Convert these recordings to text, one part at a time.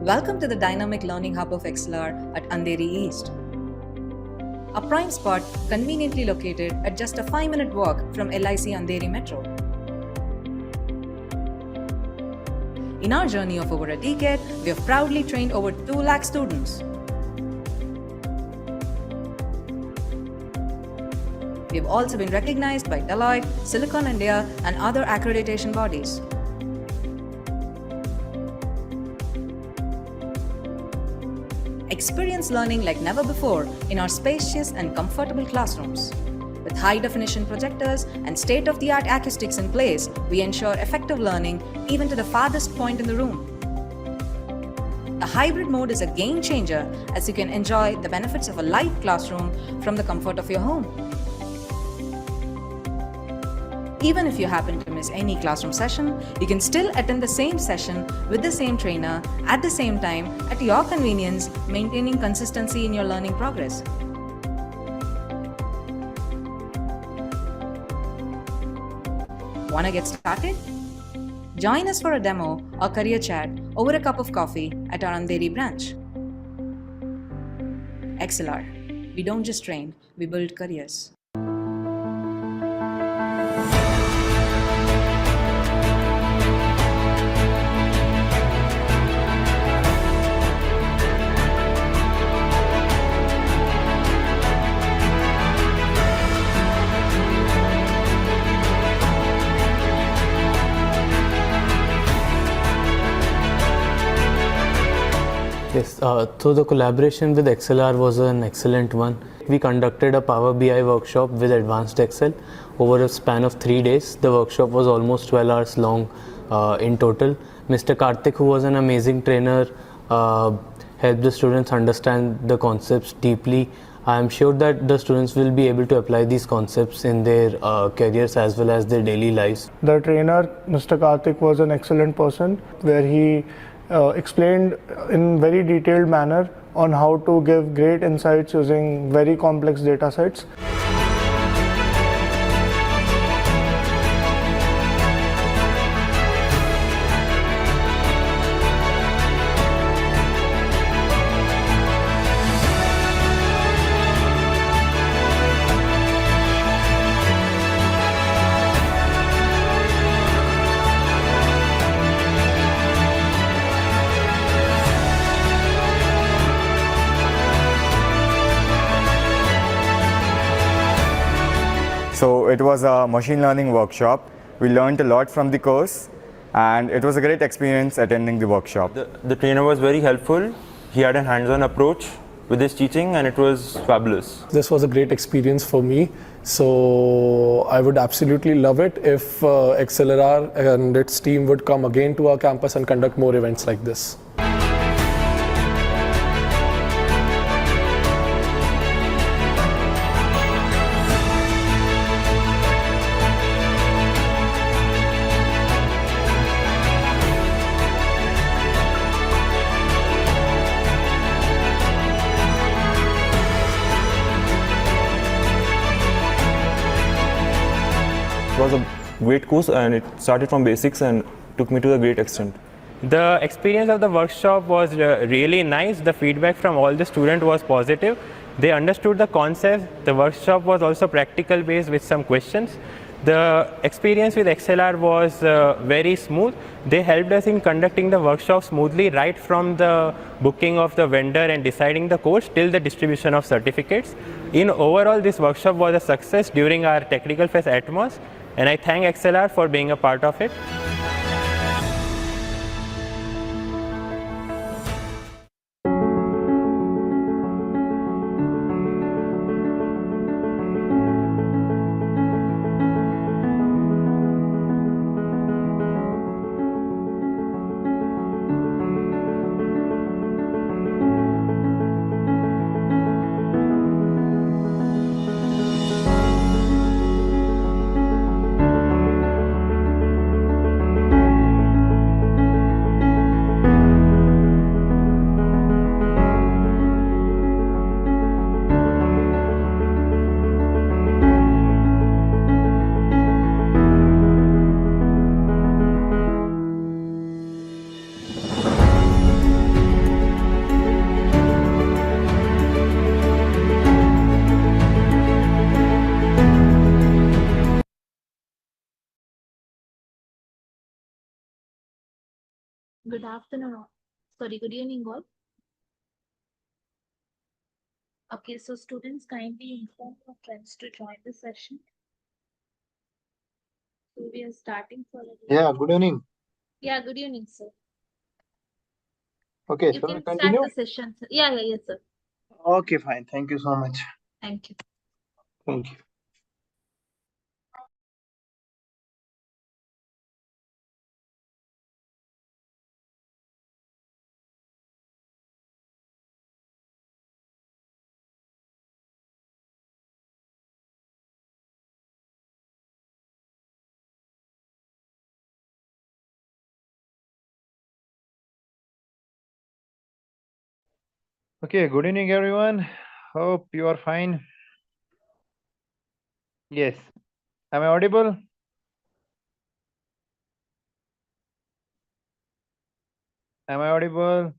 Welcome to the dynamic learning hub of XLR at Andheri East. A prime spot conveniently located at just a 5-minute walk from LIC Andheri Metro. In our journey of over a decade, we have proudly trained over 2 lakh students. We have also been recognized by Deloitte, Silicon India, and other accreditation bodies. Experience learning like never before in our spacious and comfortable classrooms. With high-definition projectors and state-of-the-art acoustics in place, we ensure effective learning even to the farthest point in the room. The hybrid mode is a game changer as you can enjoy the benefits of a live classroom from the comfort of your home. Even if you happen to miss any classroom session, you can still attend the same session with the same trainer at the same time at your convenience, maintaining consistency in your learning progress. Wanna get started? Join us for a demo or career chat over a cup of coffee at our Andheri branch. XLR. We don't just train, we build careers. Yes, so the collaboration with XLR was an excellent one. We conducted a Power BI workshop with Advanced Excel over a span of 3 days. The workshop was almost 12 hours long in total. Mr. Karthik, who was an amazing trainer, helped the students understand the concepts deeply. I am sure that the students will be able to apply these concepts in their careers as well as their daily lives. The trainer, Mr. Karthik, was an excellent person where he explained in very detailed manner on how to give great insights using very complex data sets. So it was a machine learning workshop. We learned a lot from the course and it was a great experience attending the workshop. The trainer was very helpful. He had a hands-on approach with his teaching and it was fabulous. This was a great experience for me. So I would absolutely love it if XLR and its team would come again to our campus and conduct more events like this. It was a great course and it started from basics and took me to a great extent. The experience of the workshop was really nice. The feedback from all the students was positive. They understood the concept. The workshop was also practical based with some questions. The experience with XLR was very smooth. They helped us in conducting the workshop smoothly right from the booking of the vendor and deciding the course till the distribution of certificates. In overall, this workshop was a success during our Technical Fest Atmos, and I thank XLR for being a part of it. Good afternoon. Sorry, good evening, all. Okay, so students kindly inform your friends to join the session. So we are starting for a Yeah, good evening. Yeah, good evening, sir. Okay, You shall can we start continue? the session, sir. Yeah, yes, sir. Okay, fine. Thank you so much. Thank you. Thank you. Okay, good evening, everyone. Hope you are fine. Yes. Am I audible? Am I audible?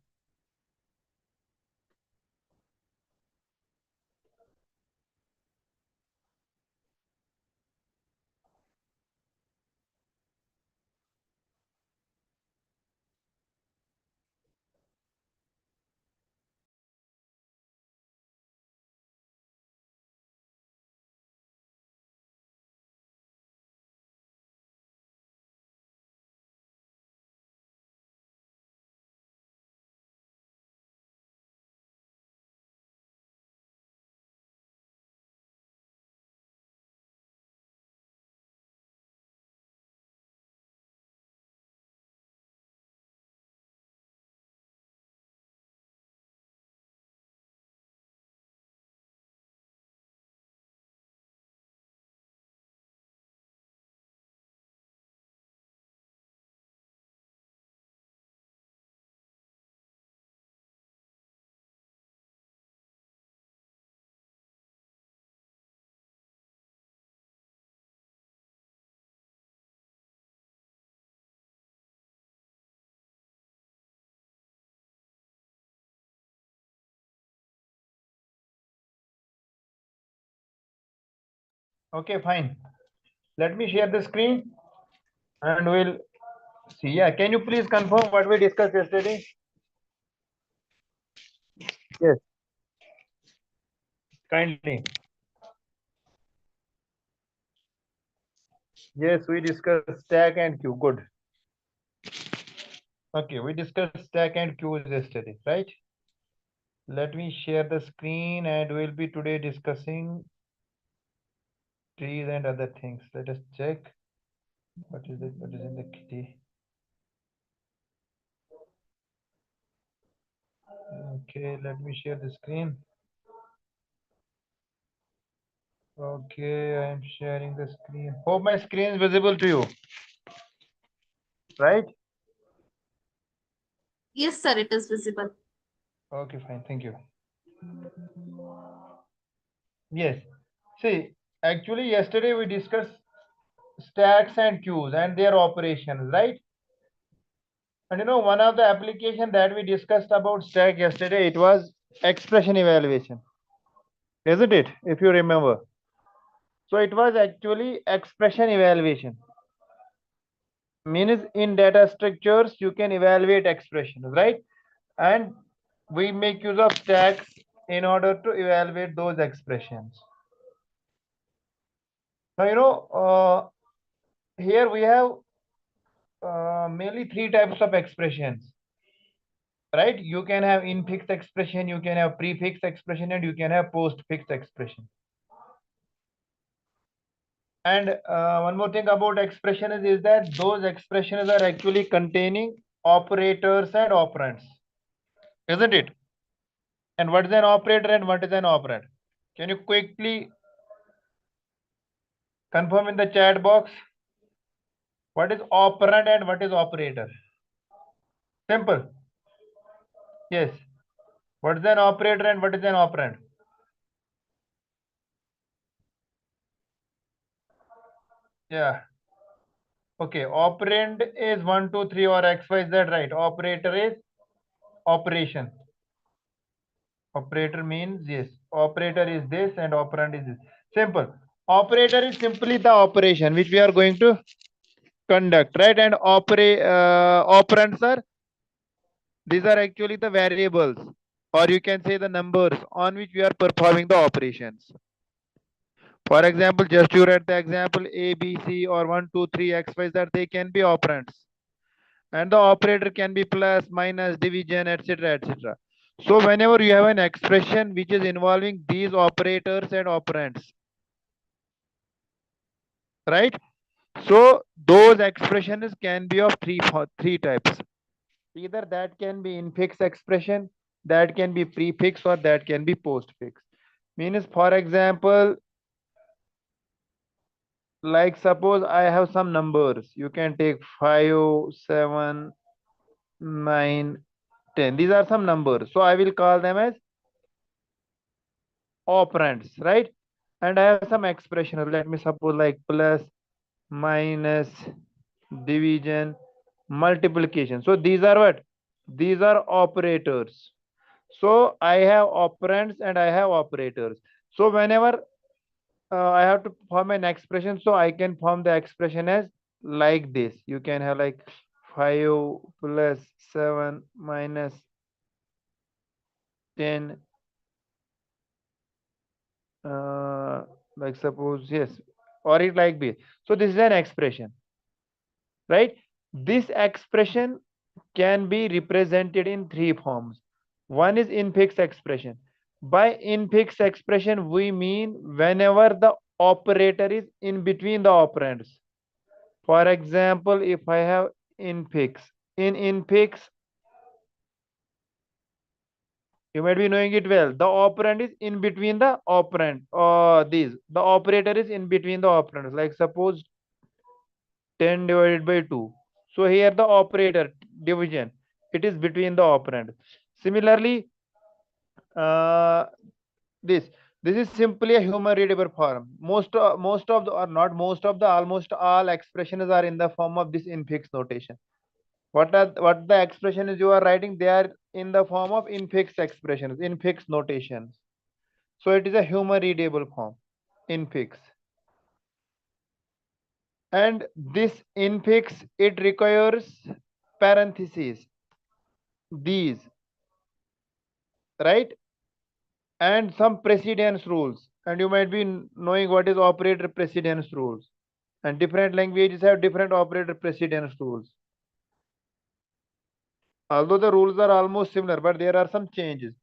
Okay, fine. Let me share the screen and we'll see. Yeah, can you please confirm what we discussed yesterday? Yes, kindly. Yes, we discussed stack and queue. Good. Okay, we discussed stack and queues yesterday, right? Let me share the screen and we'll be today discussing trees and other things. Let us check. What is it? What is in the kitty? Okay, let me share the screen. Okay, I am sharing the screen. Hope my screen is visible to you. Right? Yes, sir, it is visible. Okay, fine. Thank you. Yes. See, actually, yesterday we discussed stacks and queues and their operations, right? And you know, one of the application that we discussed about stack yesterday, it was expression evaluation. Isn't it? If you remember. So it was actually expression evaluation. Means in data structures, you can evaluate expressions, right? And we make use of stacks in order to evaluate those expressions. Now, you know, here we have mainly three types of expressions, right? You can have infix expression, you can have prefix expression, and you can have postfix expression. And one more thing about expressions is that those expressions are actually containing operators and operands, isn't it? And what is an operator and what is an operand? Can you quickly confirm in the chat box? What is operand and what is operator? Simple. Yes. What is an operator and what is an operand? Yeah. Okay. Operand is 1, 2, 3 or X, Y, Z, right? Operator is operation. Operator means yes. Operator is this and operand is this. Simple. Operator is simply the operation which we are going to conduct, right? And operands are These are actually the variables, or you can say the numbers on which we are performing the operations. For example, just to write the example A, B, C, or 1, 2, 3, X, Y, Z, they can be operands. And the operator can be plus, minus, division, etc., etc. So whenever you have an expression which is involving these operators and operands, right? So those expressions can be of three types. Either that can be infix expression, that can be prefix, or that can be postfix. Means, for example, like suppose I have some numbers. You can take 5, 7, 9, 10. These are some numbers. So I will call them as operands, right? And I have some expression. Let me suppose like plus, minus, division, multiplication. So these are what? These are operators. So I have operands and I have operators. So whenever I have to form an expression, so I can form the expression as like this. You can have like 5 plus 7 minus 10, like suppose, yes, or it like this. So this is an expression, right? This expression can be represented in three forms. One is infix expression. By infix expression, we mean whenever the operator is in between the operands. For example, if I have infix, in infix, you might be knowing it well. The operand is in between the operand. These the operator is in between the operands. Like suppose 10 divided by 2. So here the operator division, it is between the operand. Similarly, uh, this this is simply a human readable form. Most of the, or not most of the, almost all expressions are in the form of this infix notation. What the expression is you are writing, they are in the form of infix expressions, infix notations. So it is a human readable form, infix. And this infix, it requires parentheses, these, right? And some precedence rules. And you might be knowing what is operator precedence rules. And different languages have different operator precedence rules. Although the rules are almost similar, but there are some changes.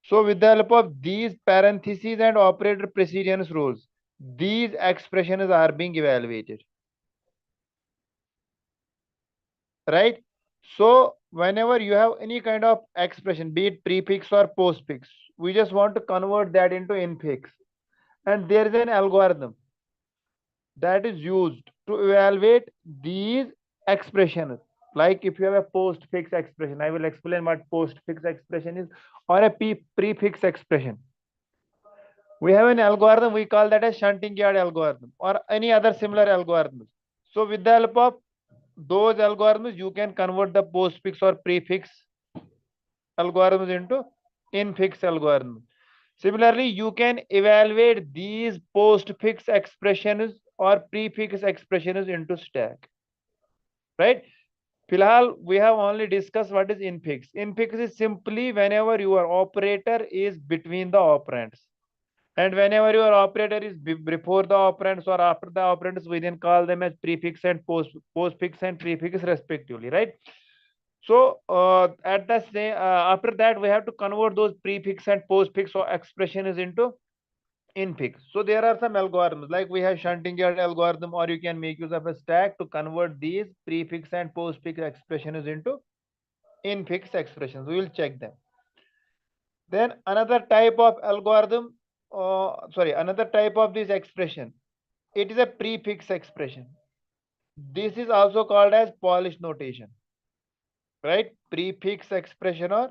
So with the help of these parentheses and operator precedence rules, these expressions are being evaluated. Right? So whenever you have any kind of expression, be it prefix or postfix, we just want to convert that into infix. And there is an algorithm that is used to evaluate these expressions. Like if you have a postfix expression, I will explain what postfix expression is, or a prefix expression. We have an algorithm, we call that a shunting yard algorithm, or any other similar algorithm. So with the help of those algorithms, you can convert the postfix or prefix algorithms into infix algorithms. Similarly, you can evaluate these postfix expressions or prefix expressions into stack. Right? Filhal, we have only discussed what is infix. Infix is simply whenever your operator is between the operands. And whenever your operator is before the operands or after the operands, we then call them as prefix and postfix and prefix respectively, right? So at the same after that, we have to convert those prefix and postfix or expressions into infix. So there are some algorithms like we have shunting yard algorithm, or you can make use of a stack to convert these prefix and postfix expressions into infix expressions. We will check them. Then another type of algorithm, another type of this expression, it is a prefix expression. This is also called as Polish notation, right? Prefix expression or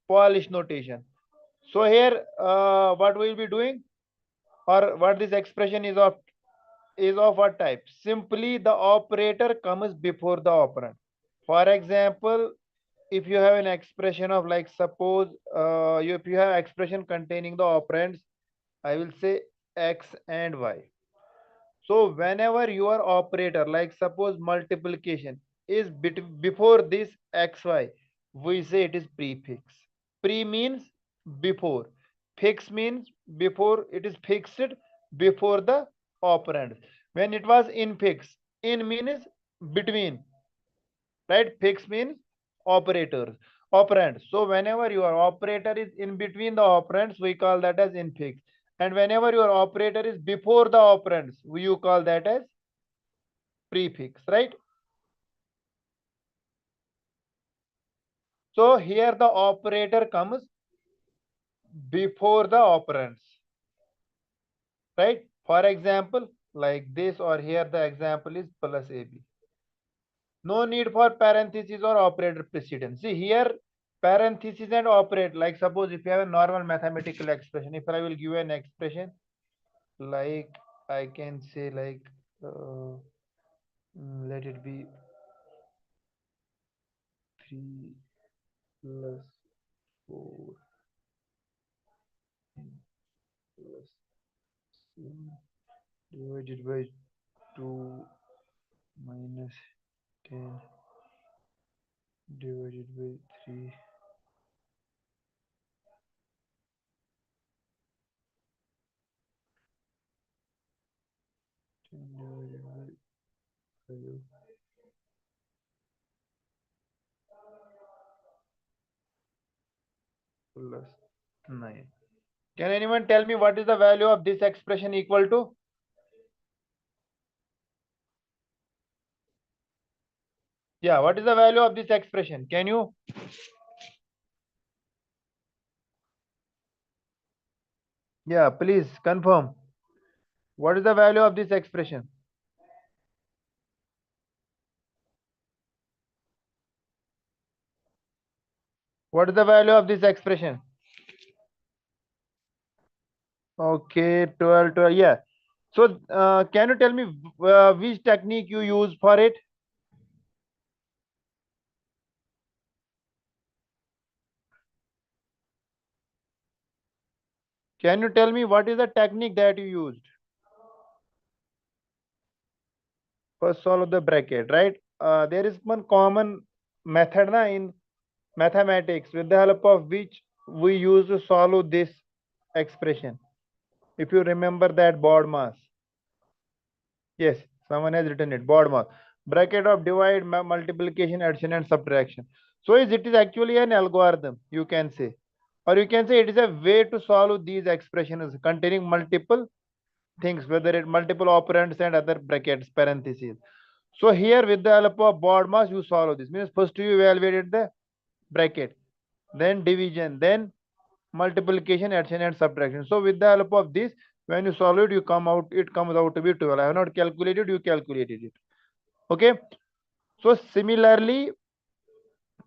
Polish notation. So here, what we will be doing, or what this expression is of what type? Simply the operator comes before the operand. For example, if you have an expression of like suppose if you have expression containing the operands, I will say x and y. So whenever your operator, like suppose multiplication, is before this xy, we say it is prefix. Pre means before, fix means before, it is fixed before the operand. When it was infix, in means between, right? Fix means operators, operand. So whenever your operator is in between the operands, we call that as infix. And whenever your operator is before the operands, you call that as prefix, right? So here the operator comes before the operands, right? For example, like this, or here the example is plus AB. No need for parenthesis or operator precedence. See here, parenthesis and operate, like suppose if you have a normal mathematical expression, if I will give an expression, like I can say like, let it be 3 plus 4 plus 7 divided by 2 minus 10 divided by 3 10 divided by 5 plus 9. Can anyone tell me what is the value of this expression equal to? Yeah, what is the value of this expression? Can you? Yeah, please confirm. What is the value of this expression? What is the value of this expression? Okay, 12, 12, yeah. So, can you tell me which technique you use for it? Can you tell me what is the technique that you used? First, solve the bracket, right? There is one common method in mathematics with the help of which we use to solve this expression. If you remember that board mass. Yes, someone has written it, board mass. Bracket of divide, multiplication, addition and subtraction. So it is actually an algorithm, you can say. Or you can say it is a way to solve these expressions containing multiple things, whether it multiple operands and other brackets, parentheses. So here with the help of board mass, you solve this. Means first you evaluated the bracket, then division, then multiplication, addition and subtraction. So with the help of this, when you solve it, it comes out to be 12. I have not calculated, you calculated it. Okay. So similarly,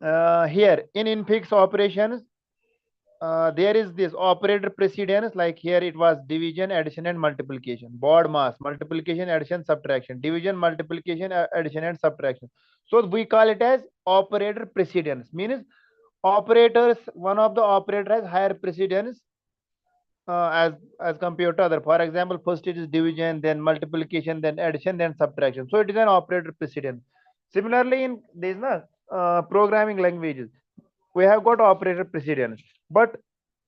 here in infix operations, there is this operator precedence, like here it was division, addition and multiplication, board mass, multiplication, addition, subtraction, division, multiplication, addition and subtraction. So we call it as operator precedence, means operators, one of the operator has higher precedence as compared to other. For example, first it is division, then multiplication, then addition, then subtraction. So it is an operator precedence. Similarly, in these programming languages, we have got operator precedence, but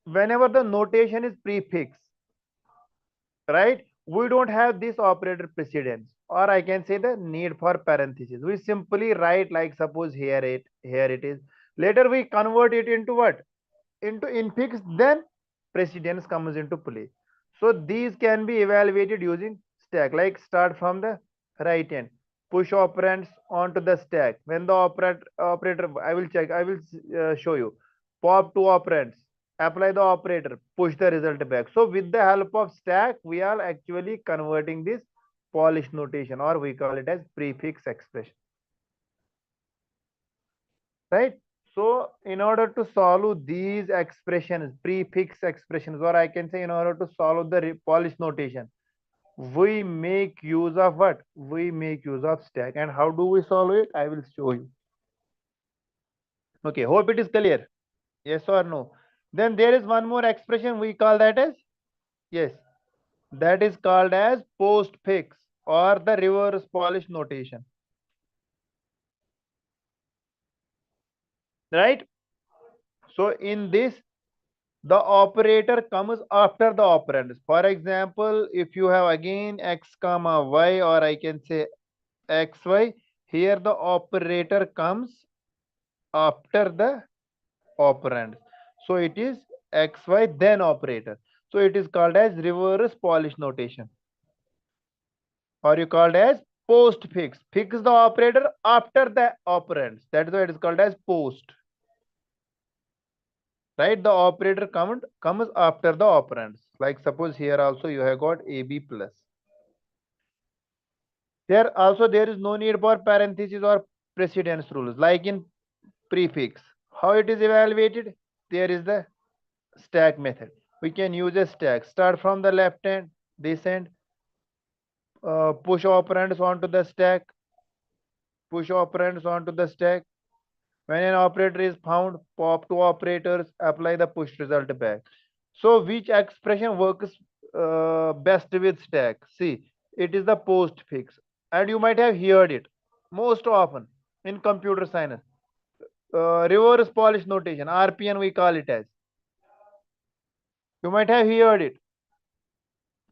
whenever the notation is prefix, right, we don't have this operator precedence, or I can say the need for parenthesis. We simply write, like suppose here it is. Later we convert it into what? Into infix, then precedence comes into play. So these can be evaluated using stack, like start from the right hand, push operands onto the stack. When the operator, I will check, I will show you. Pop two operands, apply the operator, push the result back. So with the help of stack, we are actually converting this Polish notation, or we call it as prefix expression, right? So in order to solve these expressions, prefix expressions, or I can say in order to solve the Polish notation, we make use of what? We make use of stack. And how do we solve it? I will show you. Okay, hope it is clear. Yes or no? Then there is one more expression, we call that as, yes, that is called as postfix or the reverse Polish notation. right? So in this, the operator comes after the operands. For example, if you have again x comma y, or I can say xy, here the operator comes after the operand. So it is xy then operator. So it is called as reverse Polish notation, or you called as postfix. Fix the operator after the operands. That is why it is called as post. Right? The operator comes after the operands. Like suppose here also you have got AB plus. Here also there is no need for parenthesis or precedence rules like in prefix. How it is evaluated? There is the stack method. We can use a stack. Start from the left hand, descend, push operands onto the stack, push operands onto the stack. When an operator is found, pop two operators, apply the push result back. So which expression works best with stack? See, it is the postfix. And you might have heard it most often in computer science. Reverse Polish notation, RPN we call it as. You might have heard it.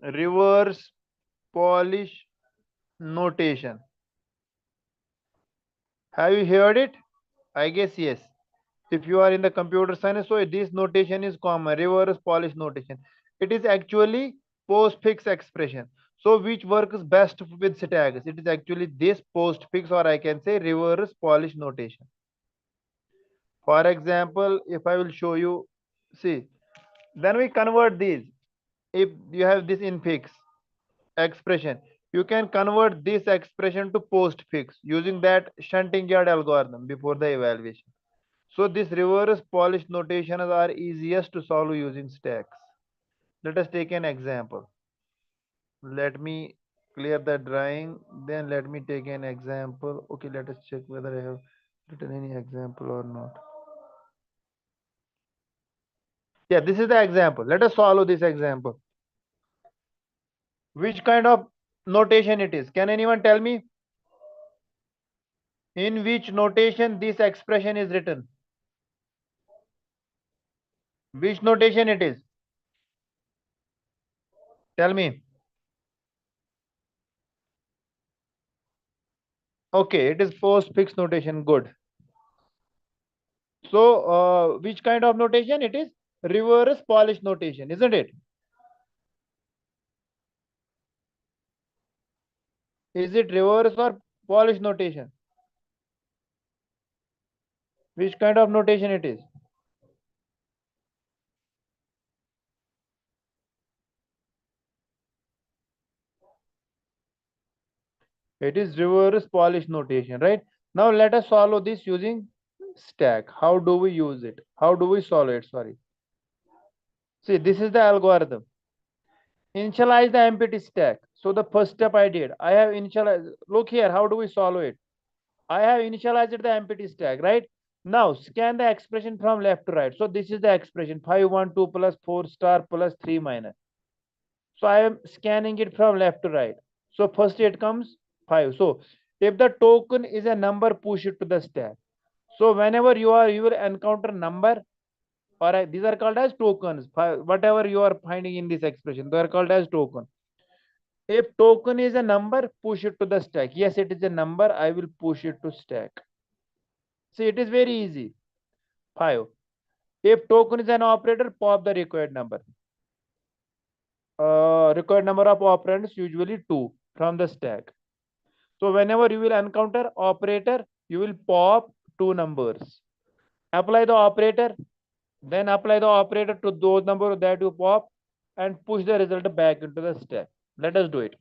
Reverse Polish notation. Have you heard it? I guess yes. If you are in the computer science, so this notation is common, reverse Polish notation. It is actually postfix expression. So which works best with stacks? It is actually this postfix, or I can say reverse Polish notation. For example, if I will show you, see, then we convert these. If you have this infix expression, you can convert this expression to postfix using that shunting yard algorithm before the evaluation. So this reverse Polish notations are easiest to solve using stacks. Let us take an example. Let me clear the drawing, then let me take an example. Okay, let us check whether I have written any example or not. Yeah, this is the example. Let us follow this example. Which kind of notation it is? Can anyone tell me? In which notation this expression is written? Which notation it is? Tell me. Okay, it is postfix notation. Good. So, which kind of notation it is? Reverse Polish notation, isn't it? Is it reverse or Polish notation? Which kind of notation it is? It is reverse Polish notation, right? Now let us follow this using stack. How do we use it? How do we solve it? Sorry. See, this is the algorithm. Initialize the empty stack. So the first step I did, I have initialized. Look here, how do we solve it? I have initialized the empty stack, right? Now scan the expression from left to right. So this is the expression 5, 1, 2 plus 4 star plus 3 minus. So I am scanning it from left to right. So first it comes 5. So if the token is a number, push it to the stack. So whenever you will encounter number, or these are called as tokens. Whatever you are finding in this expression, they are called as token. If token is a number, push it to the stack. Yes, it is a number. I will push it to stack. See, it is very easy. 5. If token is an operator, pop the required number. Required number of operands usually 2 from the stack. So whenever you will encounter operator, you will pop 2 numbers. Apply the operator, then apply the operator to those numbers that you pop and push the result back into the stack. Let us do it.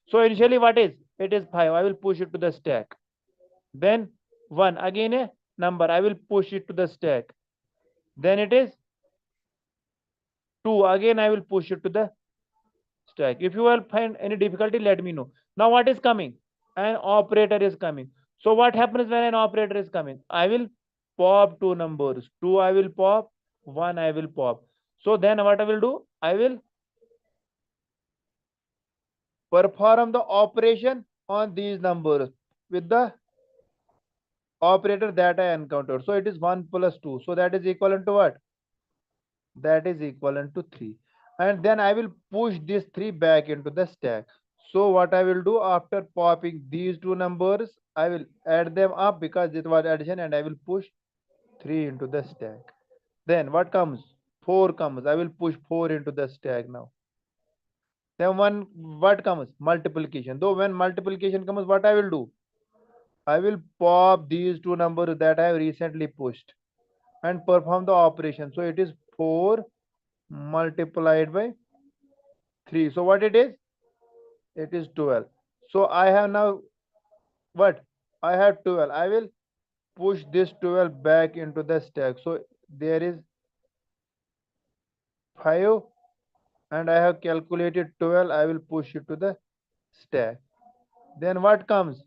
So initially what is? It is 5. I will push it to the stack. Then 1. Again a number. I will push it to the stack. Then it is 2. Again I will push it to the stack. If you will find any difficulty, let me know. Now what is coming? An operator is coming. So what happens when an operator is coming? I will pop 2 numbers. 2 I will pop, 1 I will pop. So then what I will do? I will perform the operation on these numbers with the operator that I encountered. So it is 1 plus 2. So that is equivalent to what? That is equivalent to 3. And then I will push this 3 back into the stack. So what I will do after popping these two numbers, I will add them up because it was addition, and I will push 3 into the stack. Then what comes? 4 comes. I will push 4 into the stack now. Then what comes? Multiplication. Though when multiplication comes, what I will do? I will pop these two numbers that I have recently pushed and perform the operation. So it is 4 multiplied by 3. So what it is? It is 12. So I have now what? I have 12. I will push this 12 back into the stack. So there is 5, and I have calculated 12. I will push it to the stack. Then what comes?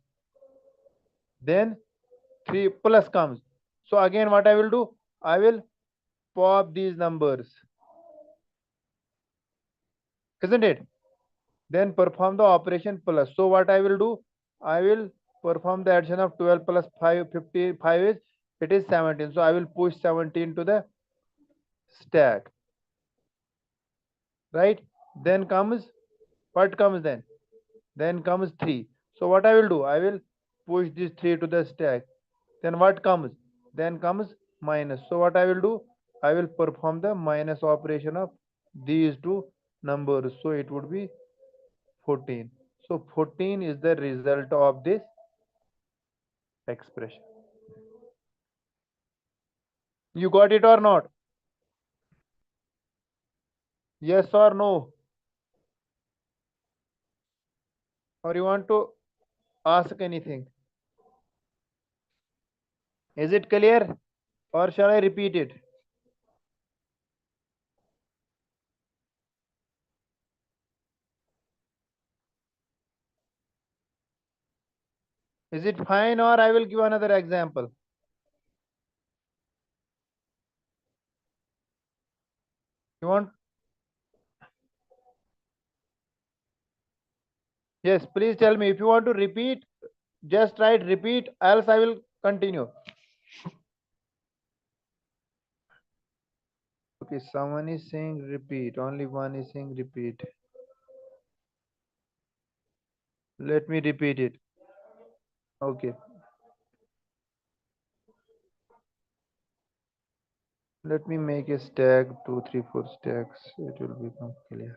Then 3 plus comes. So again what I will do? I will pop these numbers, isn't it? Then perform the operation plus. So what I will do? I will perform the addition of 12 plus 5, 55 is, it is 17. So I will push 17 to the stack, right? Then comes, what comes then? Then comes 3. So what I will do? I will push this 3 to the stack. Then what comes? Then comes minus. So what I will do? I will perform the minus operation of these two numbers. So it would be 14. So 14 is the result of this expression. You got it or not? Yes or no? Or you want to ask anything? Is it clear? Or shall I repeat it? Is it fine, or I will give another example? You want? Yes, please tell me. If you want to repeat, just write repeat, else I will continue. Okay, someone is saying repeat. Only one is saying repeat. Let me repeat it. Okay. Let me make a stack, 2, 3, 4 stacks. It will become clear.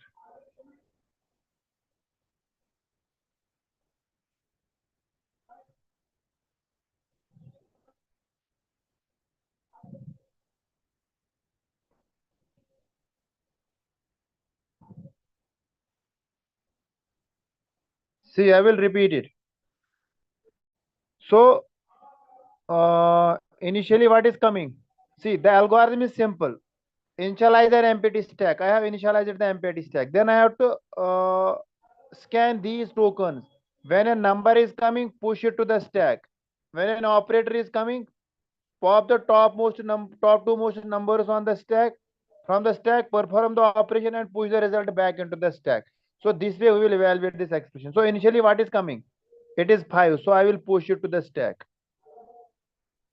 See, I will repeat it. So, initially what is coming? See, the algorithm is simple. Initialize an empty stack. I have initialized the empty stack. Then I have to scan these tokens. When a number is coming, push it to the stack. When an operator is coming, pop the top two most numbers on the stack. From the stack, perform the operation and push the result back into the stack. So this way we will evaluate this expression. So initially what is coming? It is 5. So I will push it to the stack.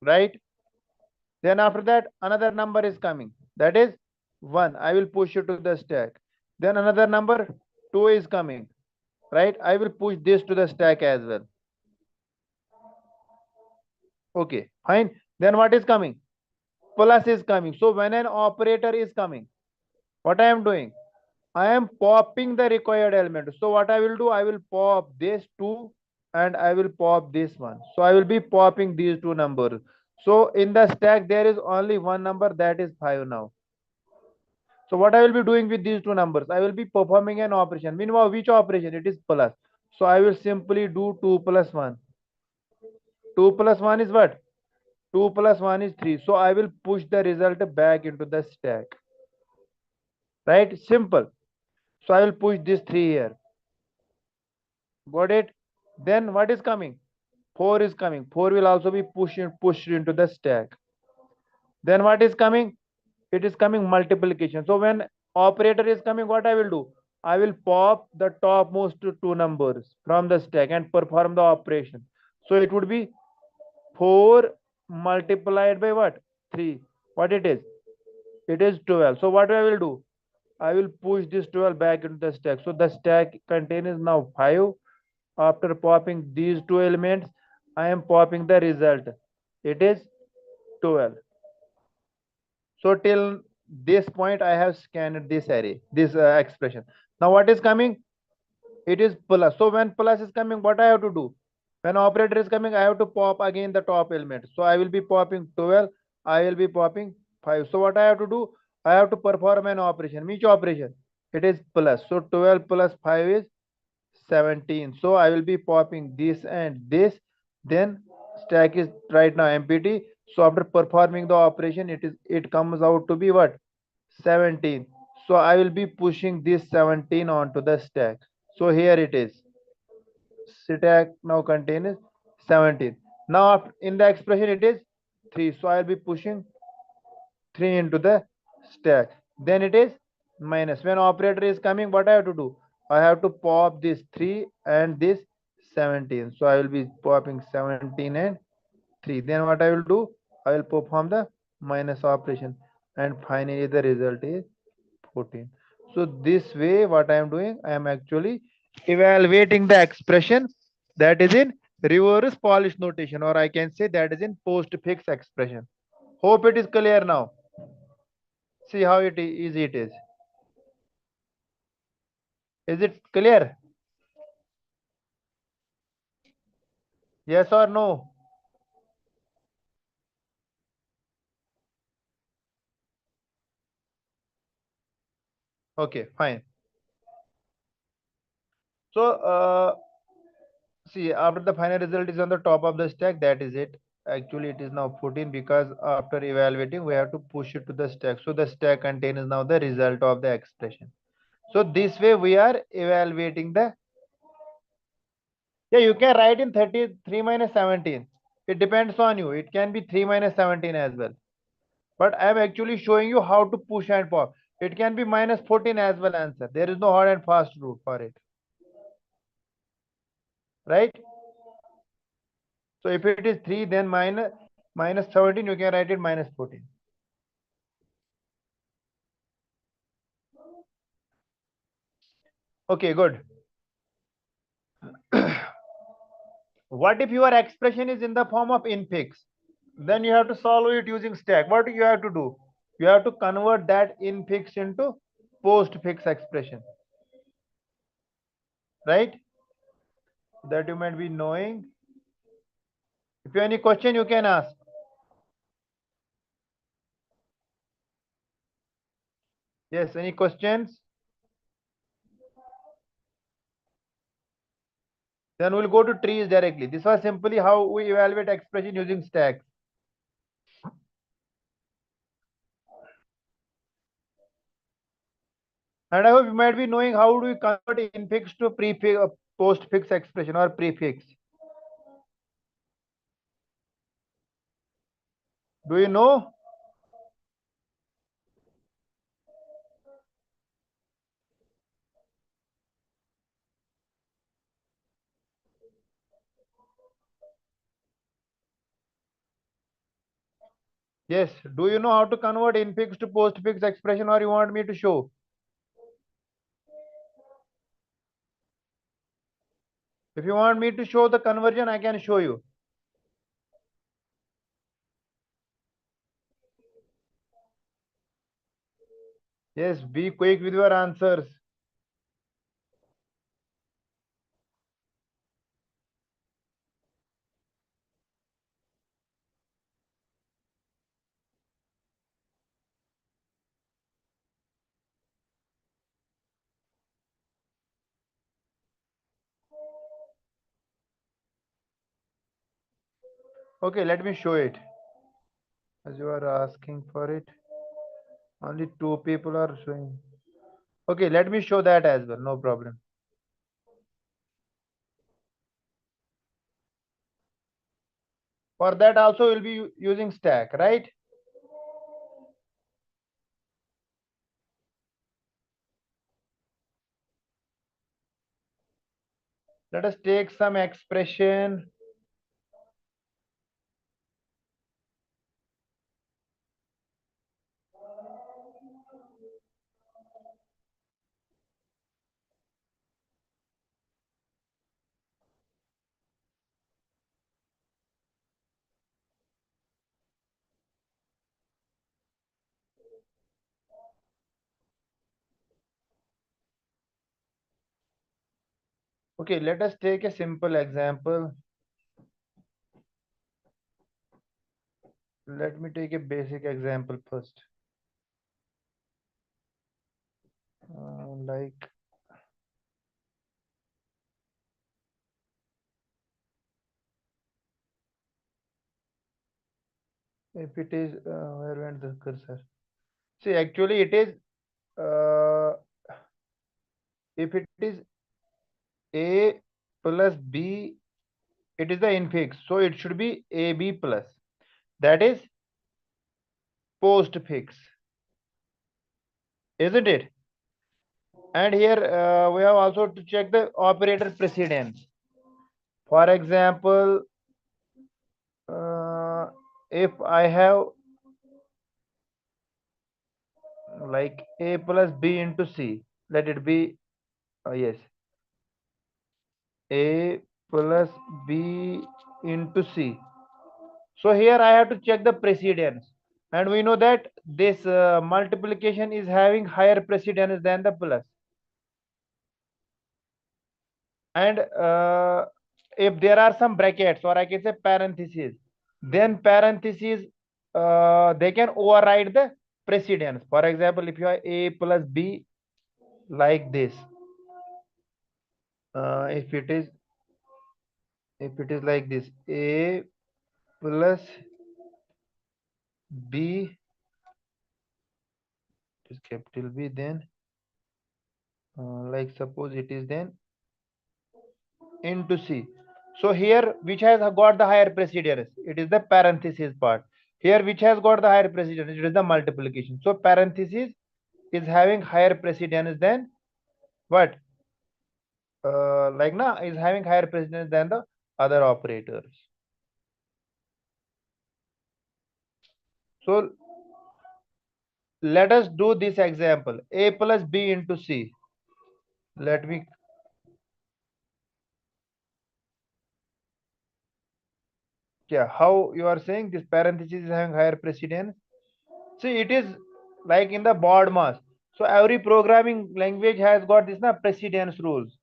Right? Then after that, another number is coming. That is 1. I will push it to the stack. Then another number 2 is coming. Right? I will push this to the stack as well. Okay, fine. Then what is coming? Plus is coming. So when an operator is coming, what I am doing? I am popping the required element. So what I will do? I will pop this 2 and I will pop this one. So I will be popping these two numbers. So in the stack, there is only one number, that is 5 now. So what I will be doing with these two numbers? I will be performing an operation. Meanwhile, which operation? It is plus. So I will simply do 2 plus 1. 2 plus 1 is what? 2 plus 1 is 3. So I will push the result back into the stack. Right? Simple. So I will push this 3 here. Got it? Then what is coming? 4 is coming. 4 will also be pushed into the stack. Then what is coming? It is coming multiplication. So when operator is coming, what I will do? I will pop the topmost two numbers from the stack and perform the operation. So it would be 4 multiplied by what? 3. What it is? It is 12. So what I will do? I will push this 12 back into the stack. So the stack contains now 5. After popping these two elements, I am popping the result. It is 12. So till this point, I have scanned this array, this expression. Now what is coming? It is plus. So when plus is coming, what I have to do? When operator is coming, I have to pop again the top element. So I will be popping 12. I will be popping 5. So what I have to do? I have to perform an operation. Which operation? It is plus. So 12 plus 5 is 17. So I will be popping this and this. Then stack is right now empty. So after performing the operation, it comes out to be what? 17. So I will be pushing this 17 onto the stack. So here it is. Stack now contains 17. Now in the expression it is 3. So I will be pushing 3 into the stack. Then it is minus. When operator is coming, what I have to do? I have to pop this 3 and this 17. So I will be popping 17 and 3. Then what I will do? I will perform the minus operation. And finally the result is 14. So this way what I am doing, I am actually evaluating the expression that is in reverse Polish notation, or I can say that is in postfix expression. Hope it is clear now. See how easy it is. Is it clear? Yes or no? Okay, fine. So see, after the final result is on the top of the stack, that is it. Actually it is now 14 because after evaluating we have to push it to the stack. So the stack contains now the result of the expression. So this way we are evaluating the, yeah, you can write in 33 minus 17. It depends on you. It can be 3 minus 17 as well. But I am actually showing you how to push and pop. It can be minus 14 as well answer. There is no hard and fast rule for it. Right? So if it is 3, then minus 17, you can write it minus 14. Okay, good. What if your expression is in the form of infix? Then you have to solve it using stack. What do you have to do? You have to convert that infix into postfix expression. Right? That you might be knowing. If you have any question, you can ask. Yes, any questions? Then we'll go to trees directly. This was simply how we evaluate expression using stacks. And I hope you might be knowing how do we convert infix to prefix, postfix expression or prefix. Do you know? Yes. Do you know how to convert infix to postfix expression, or you want me to show? If you want me to show the conversion, I can show you. Yes, be quick with your answers. Okay, let me show it. As you are asking for it, only 2 people are showing. Okay, let me show that as well. No problem. For that also we'll be using stack, right? Let us take some expression. Okay, let us take a simple example. Let me take a basic example first. Like if it is, where went the cursor? See, actually it is, if it is A plus B, it is the infix. So it should be AB plus. That is postfix. Isn't it? And here we have also to check the operator precedence. For example, if I have like A plus B into C, let it be, yes, A plus B into C. So here I have to check the precedence, and we know that this multiplication is having higher precedence than the plus. And if there are some brackets, or I can say parentheses, then parentheses, they can override the precedence. For example, if you have A plus B like this, if it is like this, A plus B is capital B, then like suppose it is then into C. So here which has got the higher precedence? It is the parenthesis part. Here which has got the higher precedence? It is the multiplication. So parenthesis is having higher precedence than what? Like na is having higher precedence than the other operators. So let us do this example. A plus B into C. Let me, yeah, how you are saying this parenthesis is having higher precedence? See, it is like in the board mass. So every programming language has got this na precedence rules.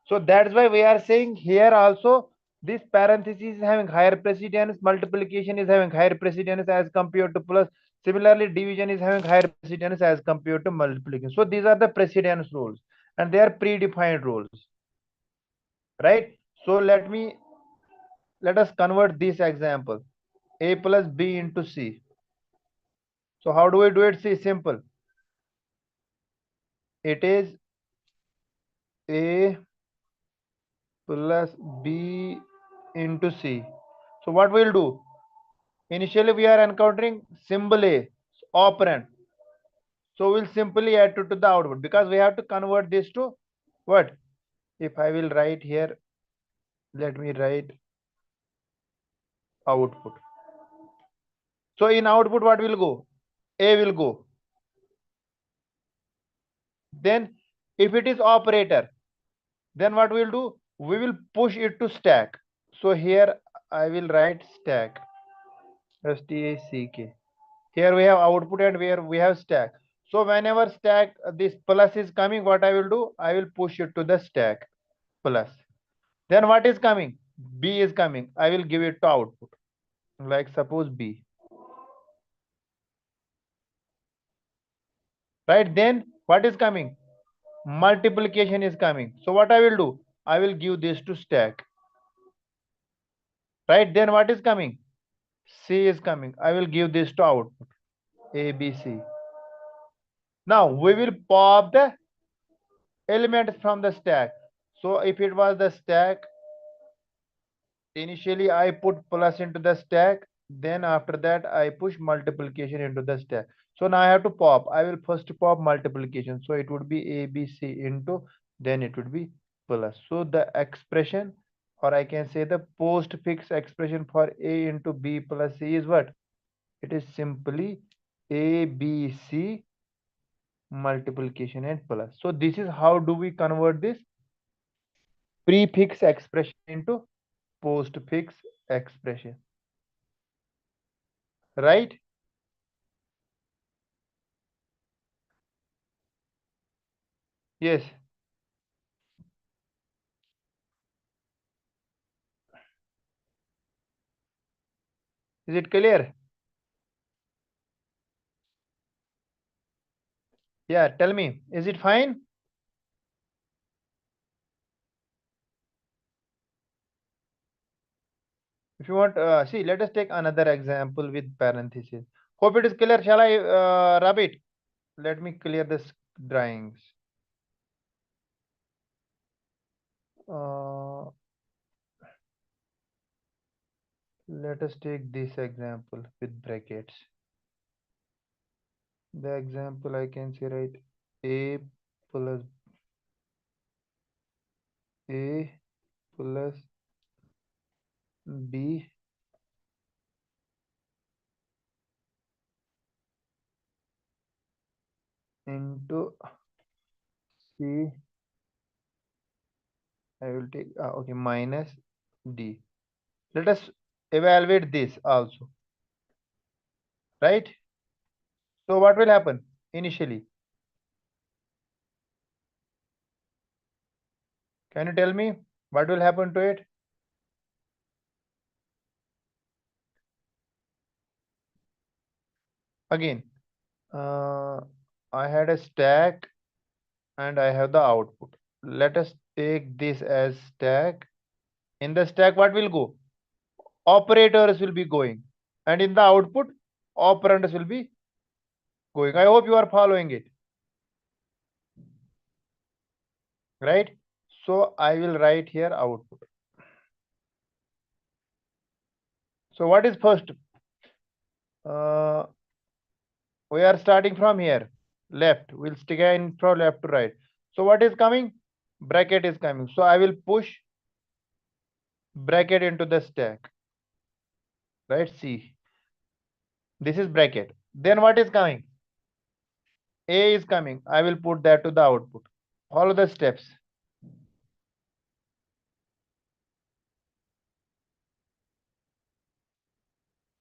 So that's why we are saying here also this parenthesis is having higher precedence, multiplication is having higher precedence as compared to plus. Similarly, division is having higher precedence as compared to multiplication. So these are the precedence rules, and they are predefined rules, right? So let us convert this example. A plus B into C. So how do we do it? See, simple. It is A plus B into C. So what we'll do? Initially we are encountering symbol A, operand. So we'll simply add to the output, because we have to convert this to what? If I will write here, let me write output. So in output what will go? A will go. Then if it is operator, then what we'll do? We will push it to stack. So here I will write stack. STACK. Here we have output and where we have stack. So whenever stack this plus is coming, what I will do? I will push it to the stack plus. Then what is coming? B is coming. I will give it to output. Like suppose B. Right? Then what is coming? Multiplication is coming. So what I will do? I will give this to stack. Right? Then what is coming? C is coming. I will give this to output. A, B, C. Now we will pop the elements from the stack. So if it was the stack, initially I put plus into the stack, then after that I push multiplication into the stack. So now I have to pop. I will first pop multiplication. So it would be A, B, C into, then it would be plus. So the expression, or I can say the postfix expression for A into B plus C is what? It is simply A, B, C multiplication and plus. So this is how do we convert this prefix expression into postfix expression, right? Yes. Is it clear? Yeah, tell me, is it fine? If you want, see, let us take another example with parentheses. Hope it is clear. Shall I rub it? Let me clear this drawings. Let us take this example with brackets. The example I can say, right, a plus a plus b into c. I will take okay, minus d. Let us evaluate this also, right? So what will happen initially? Can you tell me what will happen to it? Again, I had a stack and I have the output. Let us take this as stack. In the stack, what will go? Operators will be going, and in the output, operands will be going. I hope you are following it, right? So I will write here output. So what is first? We are starting from here, left. We'll stick in from left to right. So what is coming? Bracket is coming. So I will push bracket into the stack, right? See, this is bracket. Then what is coming? A is coming. I will put that to the output. Follow the steps.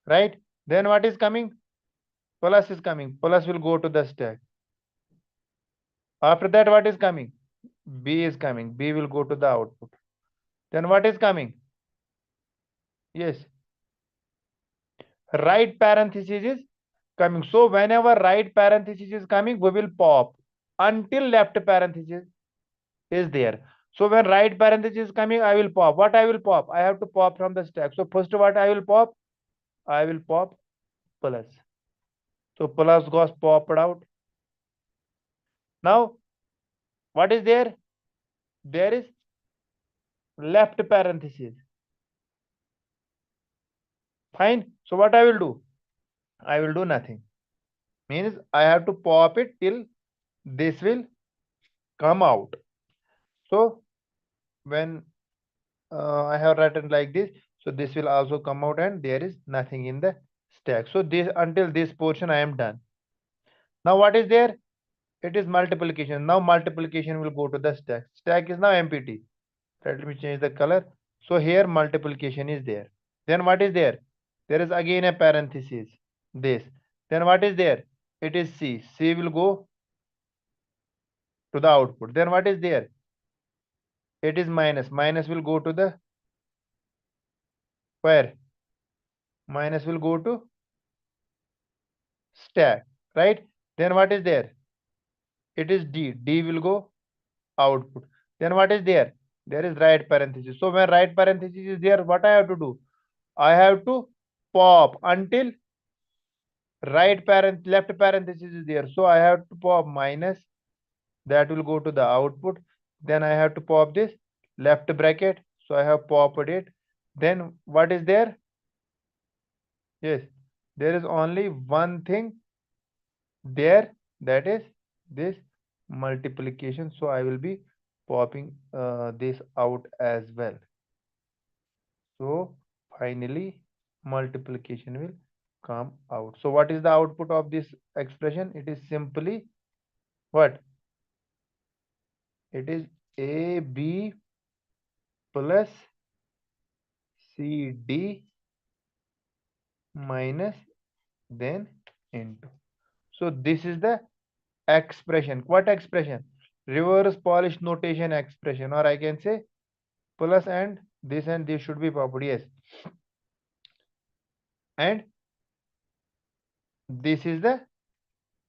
Right? Then what is coming? Plus is coming. Plus will go to the stack. After that, what is coming? B is coming. B will go to the output. Then what is coming? Yes. Right parenthesis is coming. So whenever right parenthesis is coming, we will pop until left parenthesis is there. So when right parenthesis is coming, I will pop. What I will pop? I have to pop from the stack. So first what I will pop? I will pop plus. So plus goes popped out. Now, what is there? There is left parenthesis. Fine. So what I will do? I will do nothing. Means I have to pop it till this will come out. So when I have written like this, so this will also come out and there is nothing in the stack. So this until this portion I am done. Now what is there? It is multiplication. Now multiplication will go to the stack. Stack is now empty. Let me change the color. So here multiplication is there. Then what is there? There is again a parenthesis. This. Then what is there? It is C. C will go to the output. Then what is there? It is minus. Minus will go to the where? Minus will go to stack. Right? Then what is there? It is D. D will go output. Then what is there? There is right parenthesis. So when right parenthesis is there, what I have to do? I have to pop until left parenthesis is there. So I have to pop minus, that will go to the output. Then I have to pop this left bracket. So I have popped it. Then what is there? Yes, there is only one thing there, that is this multiplication. So I will be popping this out as well. So finally multiplication will come out. So what is the output of this expression? It is simply What? It is AB plus CD minus then into. So this is the expression. What expression? Reverse Polish notation expression, or I can say plus and this should be popped. Yes. And this is the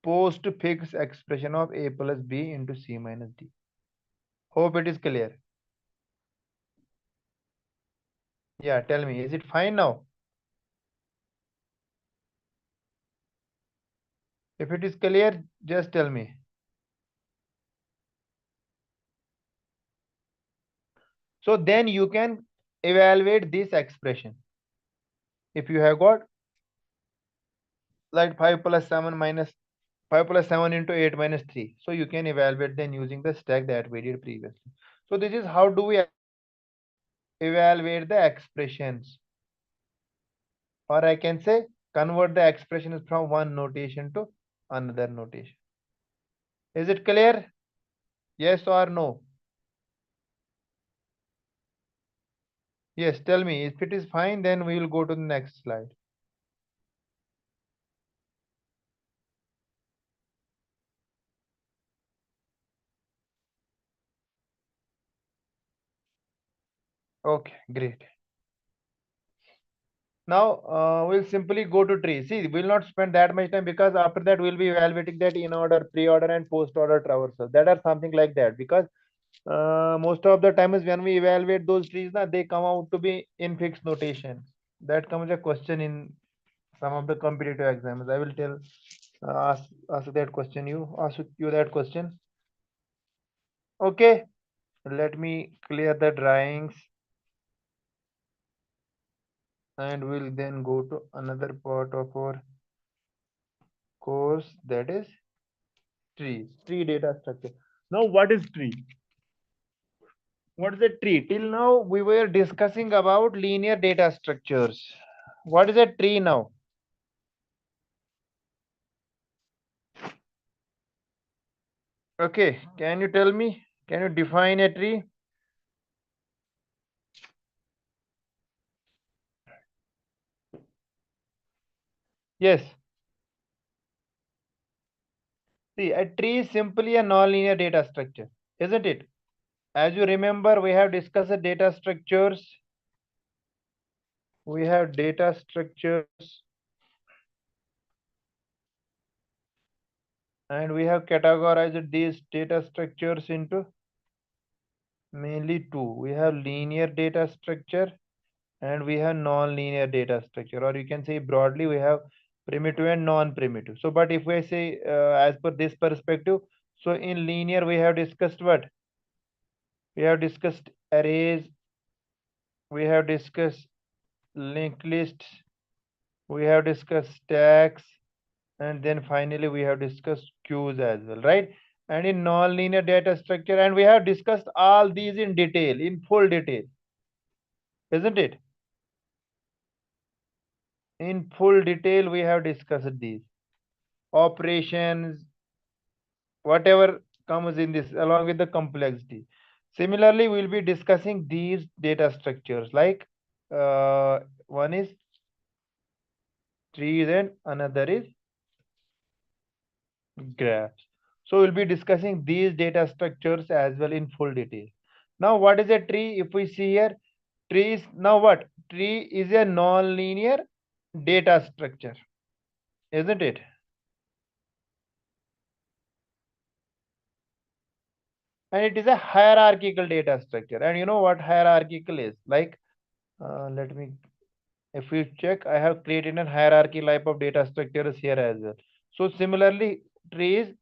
postfix expression of A plus B into C minus D. Hope it is clear. Yeah, tell me, is it fine now? If it is clear, just tell me. So then you can evaluate this expression. If you have got like 5 plus 7 minus 5 plus 7 into 8 minus 3. So you can evaluate then using the stack that we did previously. So this is how do we evaluate the expressions. Or I can say convert the expressions from one notation to another notation. Is it clear? Yes or no? Yes, tell me. If it is fine, then we will go to the next slide. Okay, great. Now we'll simply go to tree. See, we'll not spend that much time because after that we'll be evaluating that in order, pre-order and post-order traversals. That are something like that, because most of the times when we evaluate those trees, they come out to be in fixed notation. That comes a question in some of the competitive exams. I will tell, ask that question. Ask you that question. Okay, let me clear the drawings, and we'll then go to another part of our course, that is tree data structure. Now, what is tree? What is a tree? Till now, we were discussing about linear data structures. What is a tree now? Okay, can you tell me? Can you define a tree? Yes. See, a tree is simply a non-linear data structure, isn't it? As you remember, we have discussed the data structures. We have data structures, and we have categorized these data structures into mainly two. We have linear data structure and we have non-linear data structure, or you can say broadly we have primitive and non-primitive. So but if we say as per this perspective, so in linear we have discussed what? We have discussed arrays, we have discussed linked lists, we have discussed stacks, and then finally we have discussed queues as well, right? And in non-linear data structure, and we have discussed all these in detail, in full detail, isn't it? In full detail we have discussed these operations, whatever comes in this, along with the complexity. Similarly, we'll be discussing these data structures, like one is trees and another is graphs. So we'll be discussing these data structures as well in full detail. Now, what is a tree? If we see here, tree is now what? Tree is a non-linear data structure, isn't it? And it is a hierarchical data structure. And you know what hierarchical is? Like, let me, if we check, I have created a hierarchy type of data structures here as well. So similarly, tree is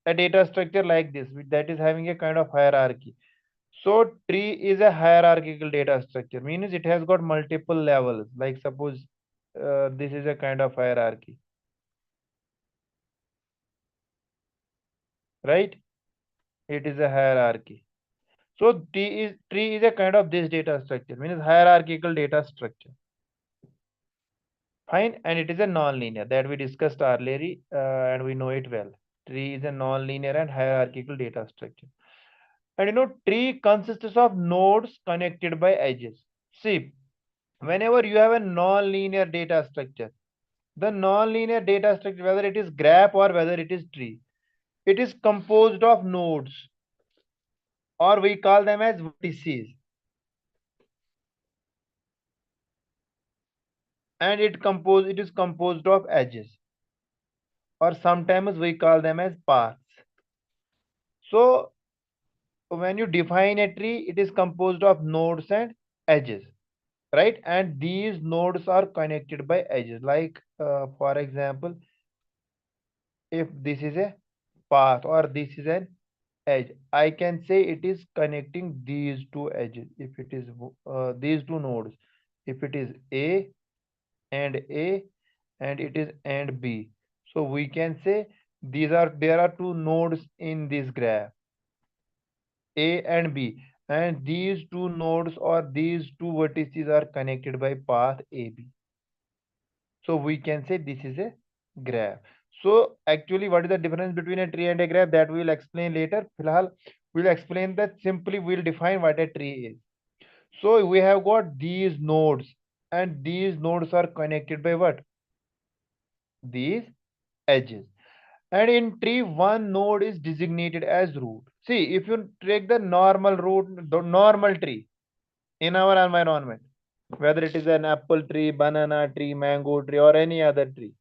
a data structure like this, that is having a kind of hierarchy. So tree is a hierarchical data structure, means it has got multiple levels. Like suppose this is a kind of hierarchy, right? It is a hierarchy. So tree is a kind of this data structure, means hierarchical data structure. Fine, and it is a non-linear that we discussed earlier, and we know it well. Tree is a non-linear and hierarchical data structure. And tree consists of nodes connected by edges. See, whenever you have a non-linear data structure, the non-linear data structure, whether it is graph or whether it is tree, it is composed of nodes, or we call them as vertices. And it is composed of edges, or sometimes we call them as paths. So when you define a tree, it is composed of nodes and edges, right? And these nodes are connected by edges. Like for example, if this is a path or this is an edge, I can say it is connecting these two edges. If it is these two nodes, if it is A and A, and it is and B, so we can say there are two nodes in this graph, A and B, and these two nodes or these two vertices are connected by path AB. So we can say this is a graph. So actually, what is the difference between a tree and a graph? That we will explain later. Filhal, we'll explain that simply we'll define what a tree is. So we have got these nodes, and these nodes are connected by what? These edges. And in tree, one node is designated as root. See, if you take the normal root, the normal tree in our environment, whether it is an apple tree, banana tree, mango tree, or any other tree.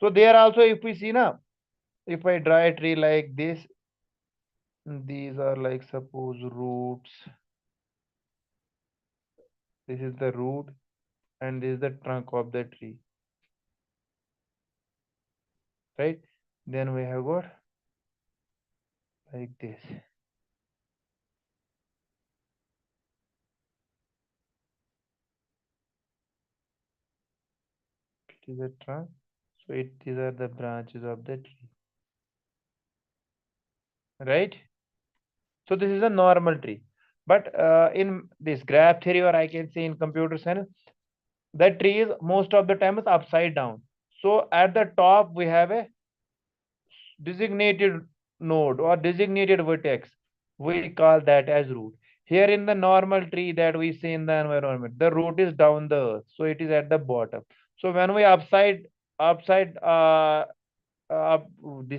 So there also, if we see now, if I draw a tree like this, these are like suppose roots. This is the root, and this is the trunk of the tree, right? Then we have got like this. It is a trunk. So these are the branches of the tree, right? So this is a normal tree. But in this graph theory, or I can say in computer science, the tree is most of the time is upside down. So at the top we have a designated node or designated vertex. We call that as root. Here in the normal tree that we see in the environment, the root is down the earth, so it is at the bottom. So when we upside up this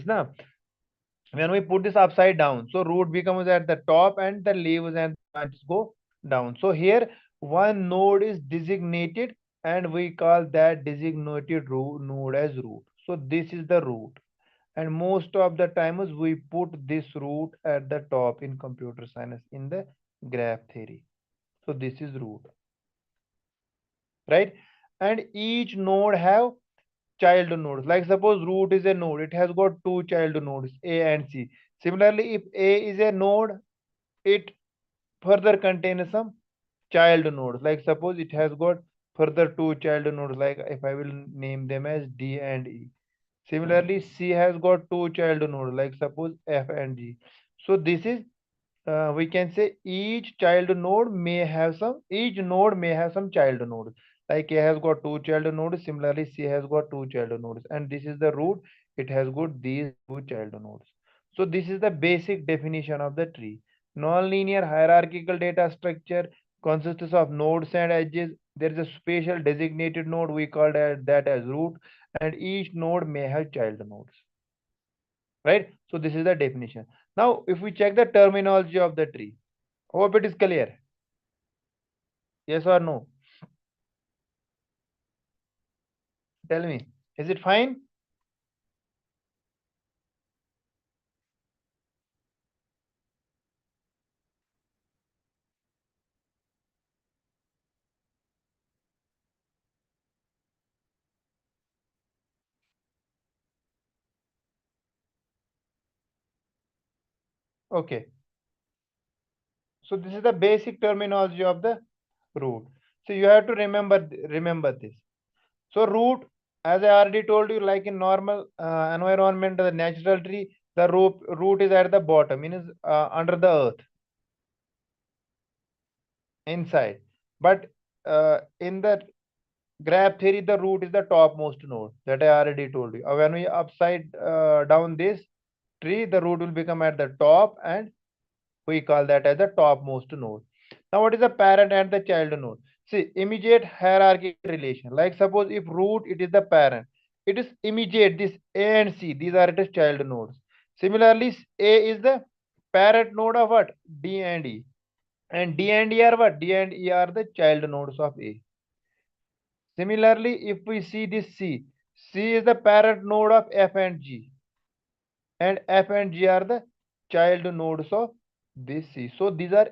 now, when we put this upside down, so root becomes at the top and the leaves and branches go down. So here one node is designated, and we call that designated node as root. So this is the root, and most of the times we put this root at the top in computer science in the graph theory. So this is root, right? And each node have child nodes. Like suppose root is a node, it has got two child nodes, A and C. Similarly, if A is a node, it further contains some child nodes. Like suppose it has got further two child nodes, like if I will name them as D and E. Similarly, C has got two child nodes, like suppose F and G. So this is we can say each node may have some child nodes. Like A has got two child nodes, similarly C has got two child nodes, and this is the root. It has got these two child nodes. So this is the basic definition of the tree. Non-linear hierarchical data structure consists of nodes and edges. There is a special designated node, we call that as root, and each node may have child nodes, right? So this is the definition. Now, if we check the terminology of the tree, hope it is clear. Yes or no? Tell me, is it fine? Okay. So this is the basic terminology of the root. So you have to remember this. So root, as I already told you, like in normal environment, the natural tree, the root is at the bottom, means under the earth, inside. But in the graph theory, the root is the topmost node that I already told you. When we upside down this tree, the root will become at the top, and we call that as the topmost node. Now, what is the parent and the child node? See, immediate hierarchical relation. Like suppose if root, it is the parent. It is immediate, this A and C, these are its child nodes. Similarly, A is the parent node of what? D and E. And D and E are what? D and E are the child nodes of A. Similarly, if we see this C, C is the parent node of F and G. And F and G are the child nodes of this C. So these are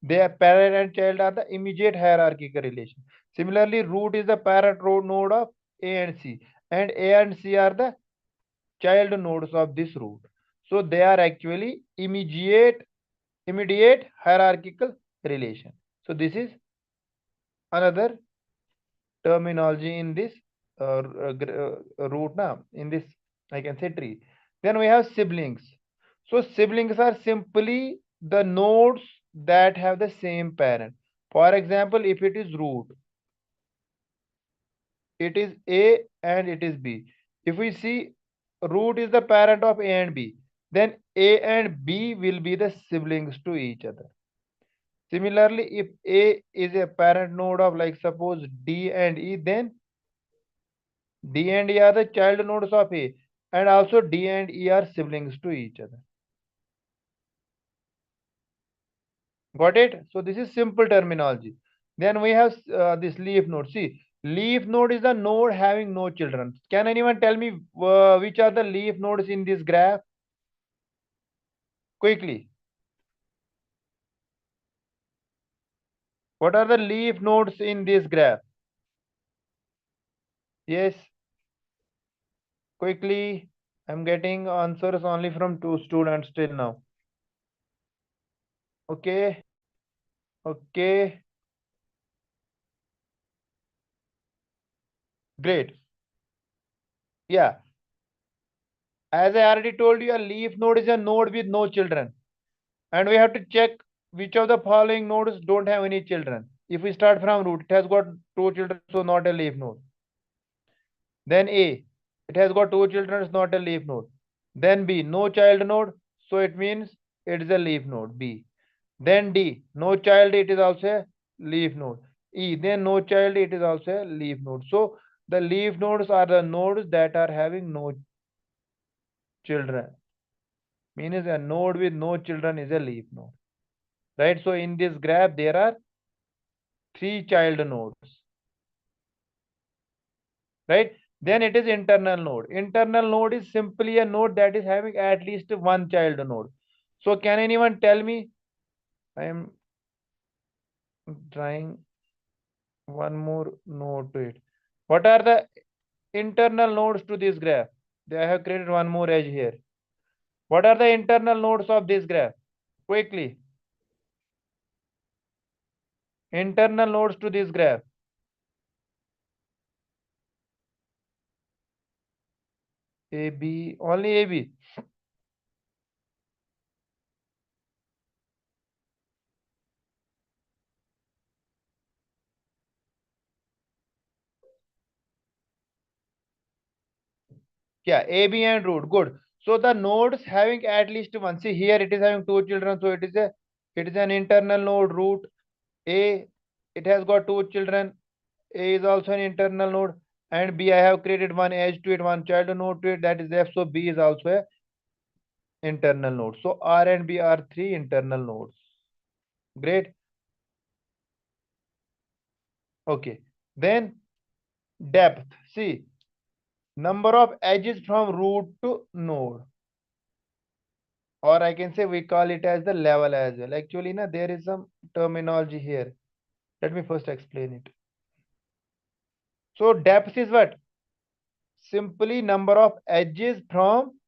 their parent and child are the immediate hierarchical relation. Similarly, root is the parent node of A and C, and A and C are the child nodes of this root. So they are actually immediate hierarchical relation. So this is another terminology in this root now, in this I can say tree. Then we have siblings. So siblings are simply the nodes that have the same parent. For example, if it is root, it is A and it is B. If we see root is the parent of A and B, then A and B will be the siblings to each other. Similarly, if A is a parent node of, like suppose, D and E, then D and E are the child nodes of A, and also D and E are siblings to each other. Got it? So this is simple terminology. Then we have this leaf node. See, leaf node is the node having no children. Can anyone tell me which are the leaf nodes in this graph? Quickly. What are the leaf nodes in this graph? Yes. Quickly. I'm getting answers only from 2 students till now. Okay. Okay. Great. Yeah. As I already told you, a leaf node is a node with no children. And we have to check which of the following nodes don't have any children. If we start from root, it has got 2 children, so not a leaf node. Then A, it has got 2 children, it's not a leaf node. Then B, no child node, so it means it is a leaf node, B. Then D, no child, it is also a leaf node. E, then no child, it is also a leaf node. So the leaf nodes are the nodes that are having no children. Means a node with no children is a leaf node. Right? So in this graph, there are 3 child nodes. Right? Then it is internal node. Internal node is simply a node that is having at least one child node. So can anyone tell me? I am trying one more node to it. What are the internal nodes to this graph? I have created one more edge here. What are the internal nodes of this graph? Quickly. Internal nodes to this graph. AB, only AB. Yeah, AB and root. Good. So the nodes having at least one. See here it is having 2 children, so it is an internal node. Root A, it has got 2 children. A is also an internal node, and B, I have created one edge to it, one child node to it, that is F. So B is also a internal node. So R and B are 3 internal nodes. Great. Okay. Then depth. See, number of edges from root to node, or I can say we call it as the level as well. Actually, there is some terminology here. Let me first explain it. So depth is what? Simply number of edges from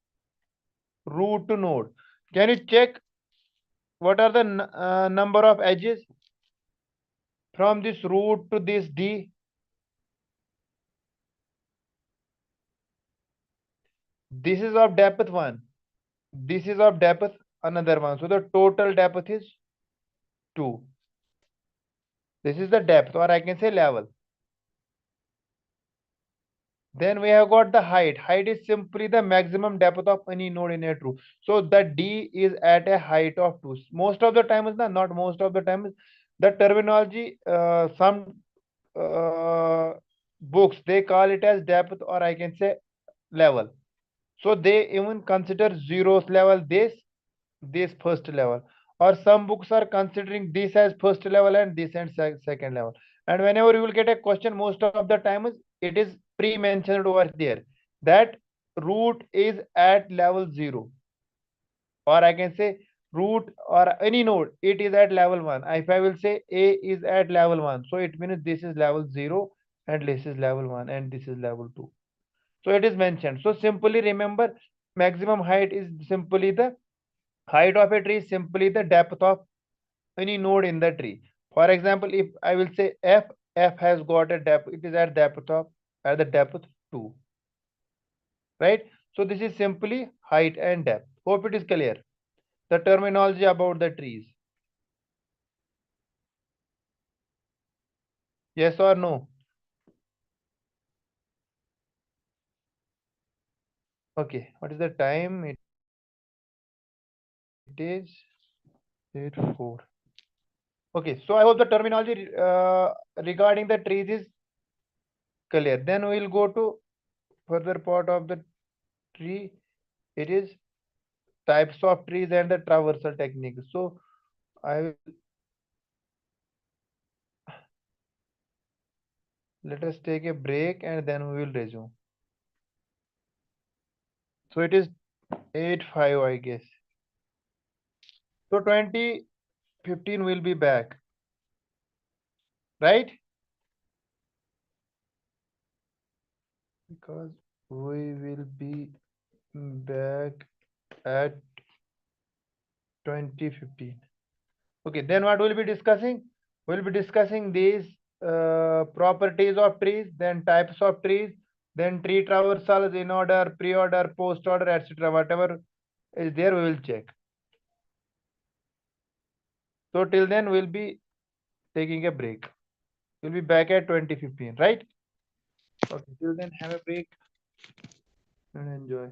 root to node. Can you check what are the number of edges from this root to this D? This is of depth 1. This is of depth another one. So the total depth is 2. This is the depth, or I can say level. Then we have got the height. Height is simply the maximum depth of any node in a tree. So the D is at a height of 2. Most of the time is not most of the time is the terminology, some books, they call it as depth, or I can say level. So they even consider zeros level, this first level, or some books are considering this as first level and this and second level. And whenever you will get a question, most of the time it is pre-mentioned over there that root is at level 0, or I can say root or any node, it is at level 1. If I will say A is at level 1, so it means this is level 0 and this is level 1 and this is level 2. So it is mentioned. So simply remember, maximum height is simply the height of a tree is simply the depth of any node in the tree. For example, if I will say F has got a depth, it is at the depth 2. Right? So this is simply height and depth. Hope it is clear. The terminology about the trees. Yes or no? Okay. What is the time? It is 8:04. Okay. So I hope the terminology regarding the trees is clear. Then we will go to further part of the tree. It is types of trees and the traversal technique. So I will, let us take a break and then we will resume. So it is 8:05, I guess. So 2015 will be back, right? Because we will be back at 2015. Okay, then what we'll be discussing? We'll be discussing these properties of trees, then types of trees, then tree traversals in order, pre-order, post-order, etc. Whatever is there, we will check. So till then, we'll be taking a break. We'll be back at 2015, right? Okay, till then, have a break and enjoy.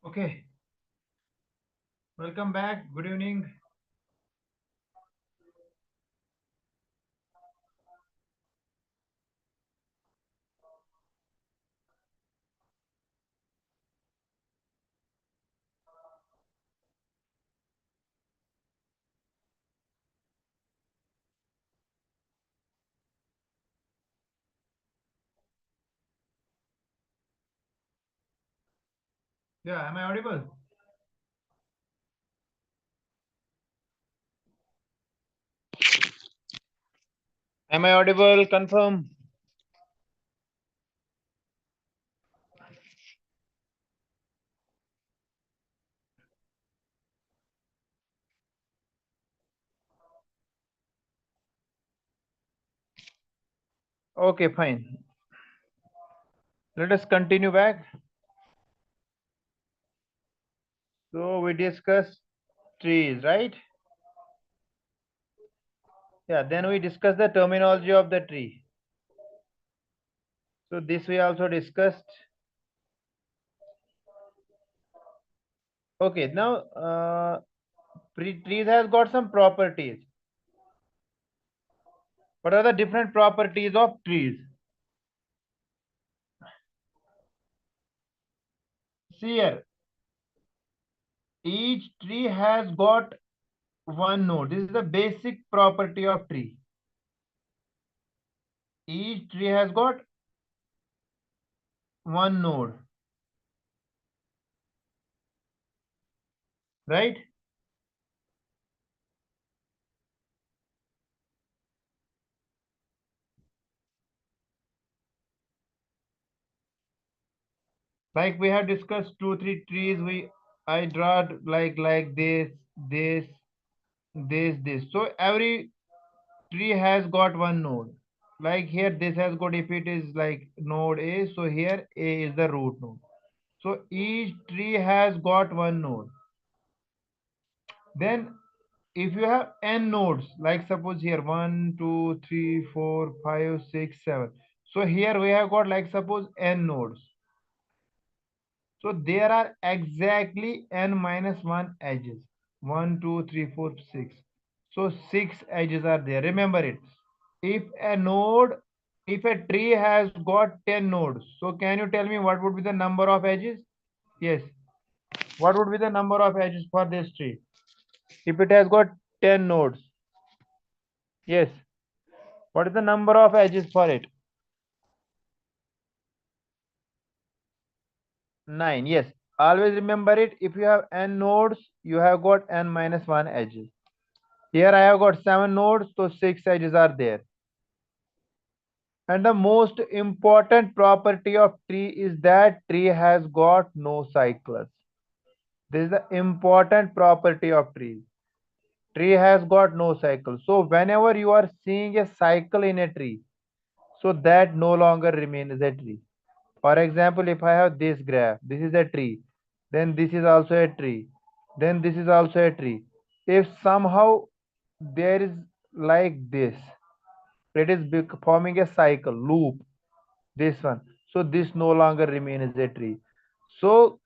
Okay. Welcome back. Good evening. Yeah, am I audible? Am I audible? Confirm. Okay, fine. Let us continue back. So we discussed trees, right? Yeah, then we discussed the terminology of the tree. So this we also discussed. Okay, now trees has got some properties. What are the different properties of trees? See here, each tree has got one node. This is the basic property of tree. Each tree has got one node, right? Like we have discussed 2 3 trees. I draw like this. So every tree has got one node. Like here, this has got, if it is like node A, so here A is the root node. So each tree has got one node. Then if you have n nodes, like suppose here 1 2 3 4 5 6 7, so here we have got like suppose n nodes. So there are exactly n minus 1 edges. 1 2 3 4 6. So 6 edges are there. Remember it. If a node, if a tree has got 10 nodes, so can you tell me what would be the number of edges? Yes. What would be the number of edges for this tree? If it has got 10 nodes. Yes. What is the number of edges for it? 9. Yes. Always remember it. If you have n nodes, you have got n minus 1 edges. Here I have got 7 nodes, so 6 edges are there. And the most important property of tree is that tree has got no cycles. This is the important property of trees. Tree has got no cycle. So whenever you are seeing a cycle in a tree, so that no longer remains a tree. For example, if I have this graph, this is a tree, then this is also a tree, then this is also a tree. If somehow there is like this, it is forming a cycle, loop, this one. So this no longer remains a tree. So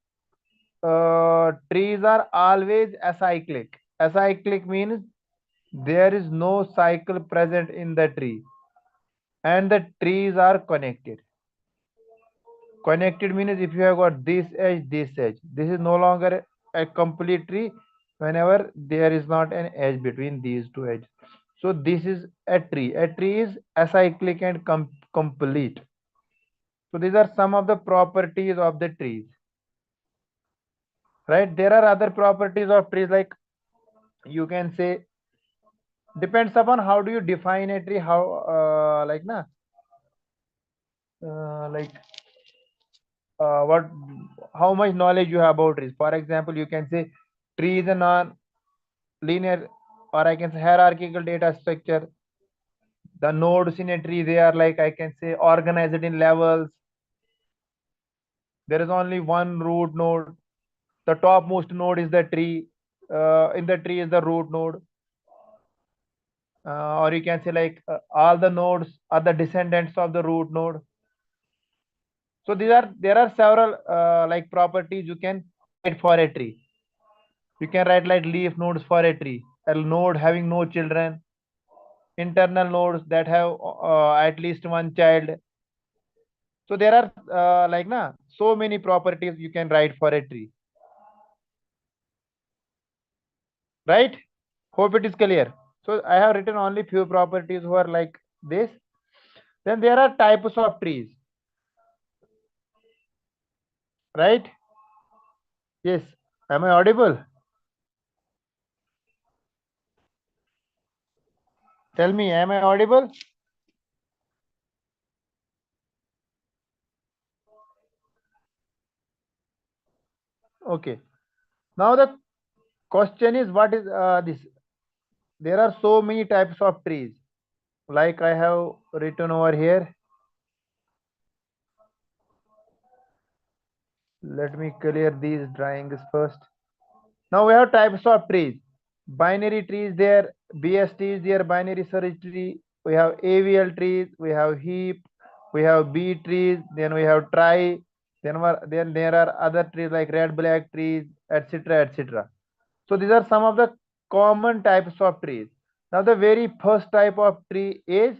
trees are always acyclic. Acyclic means there is no cycle present in the tree and the trees are connected. Connected means if you have got this edge, this is no longer a complete tree whenever there is not an edge between these two edges. So this is a tree. A tree is acyclic and complete. So these are some of the properties of the trees. Right? There are other properties of trees, like you can say, depends upon how do you define a tree, how like what, how much knowledge you have about trees. For example, you can say tree is a non-linear, or I can say hierarchical data structure. The nodes in a tree, they are like, I can say, organized in levels. There is only one root node. The topmost node is the tree. In the tree is the root node. Or you can say like all the nodes are the descendants of the root node. So there are several like properties you can for a tree. You can write like leaf nodes for a tree. A node having no children, internal nodes that have at least one child. So there are so many properties you can write for a tree. Right? Hope it is clear. So I have written only few properties who are like this. Then there are types of trees. Right? Yes. Am I audible? Tell me, am I audible? Okay. Now the question is, what is this? There are so many types of trees. Like I have written over here. Let me clear these drawings first. Now we have types of trees. Binary trees there, BST is there, binary search tree. We have AVL trees, we have heap, we have B trees, then we have trie, then there are other trees like red black trees, etc. etc. So these are some of the common types of trees. Now the very first type of tree is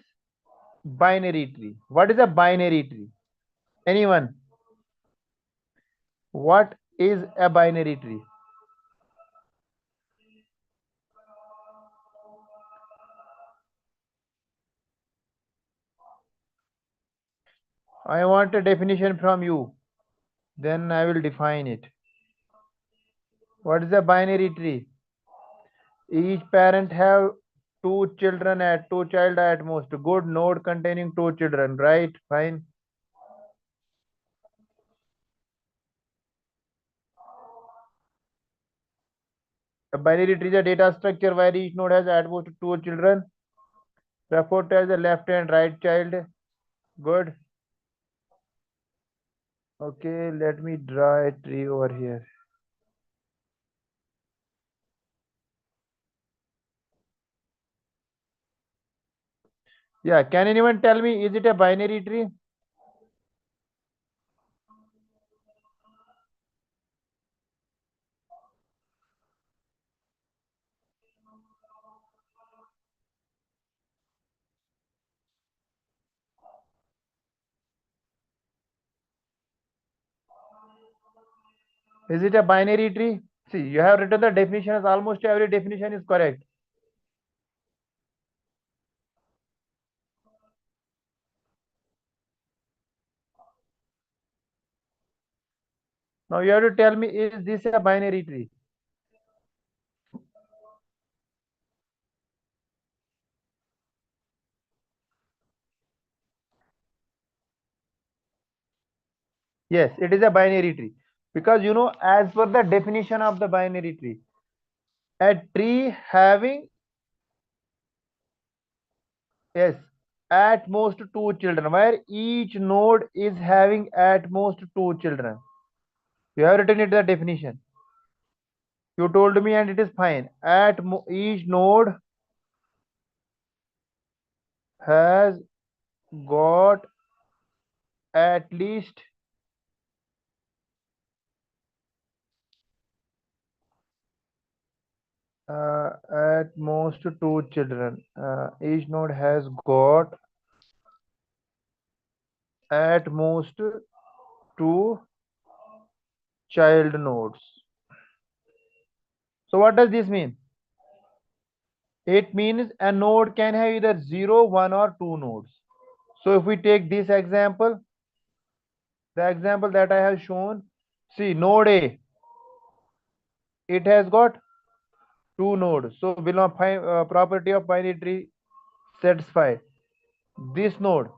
binary tree. What is a binary tree? Anyone? What is a binary tree? I want a definition from you. Then I will define it. What is a binary tree? Each parent have two children at two child at most. Good node containing two children, right? Fine. A binary tree is a data structure where each node has at most two children. Referred to as a left and right child. Good. Okay, let me draw a tree over here. Yeah, can anyone tell me, is it a binary tree? Is it a binary tree? See, you have written the definitions. Almost every definition is correct. Now you have to tell me, is this a binary tree? Yes, it is a binary tree. Because as per the definition of the binary tree, a tree having, yes, at most two children, where each node is having at most two children. You have written it the definition. You told me and it is fine. Each node has got at least at most two children. Each node has got at most two child nodes. So what does this mean? It means a node can have either 0, 1 or 2 nodes. So if we take this example, the example that I have shown, see node A, it has got 2 nodes. So property of binary tree satisfied. This node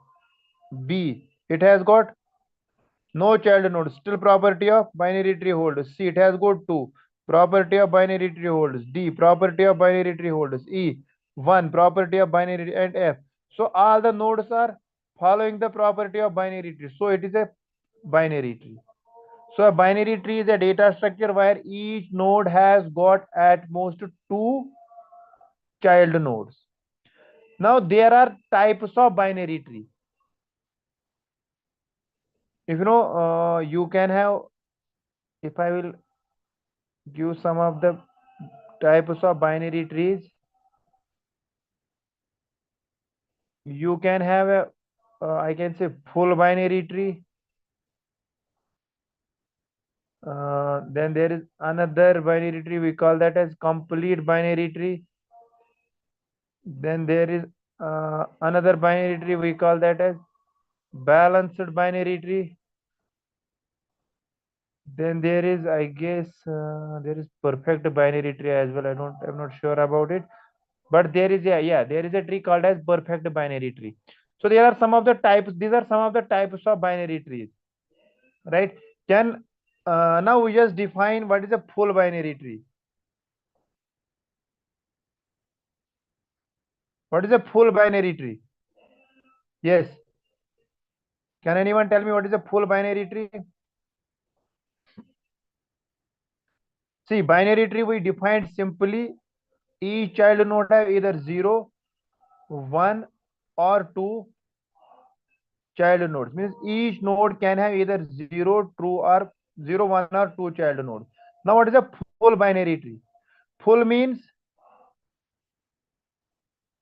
B, it has got no child node, still property of binary tree holds. C, it has got 2, property of binary tree holds. D, property of binary tree holds. E, 1, property of binary tree, and F. So all the nodes are following the property of binary tree. So it is a binary tree. So a binary tree is a data structure where each node has got at most 2 child nodes. Now there are types of binary tree. If you can have, if I will Give some of the types of binary trees. You can have a, I can say full binary tree. Then there is another binary tree, we call that as complete binary tree. Then there is another binary tree, we call that as balanced binary tree. Then there is, I guess, there is perfect binary tree as well. I'm not sure about it, but there is there is a tree called as perfect binary tree. So there are some of the types. These are some of the types of binary trees, right? Can now we just define what is a full binary tree. What is a full binary tree? Yes. Can anyone tell me what is a full binary tree? See, binary tree we defined simply. Each child node have either 0, 1 or 2 child nodes. Means each node can have either 0, true or 0, 1 or 2 child nodes. Now what is a full binary tree? Full means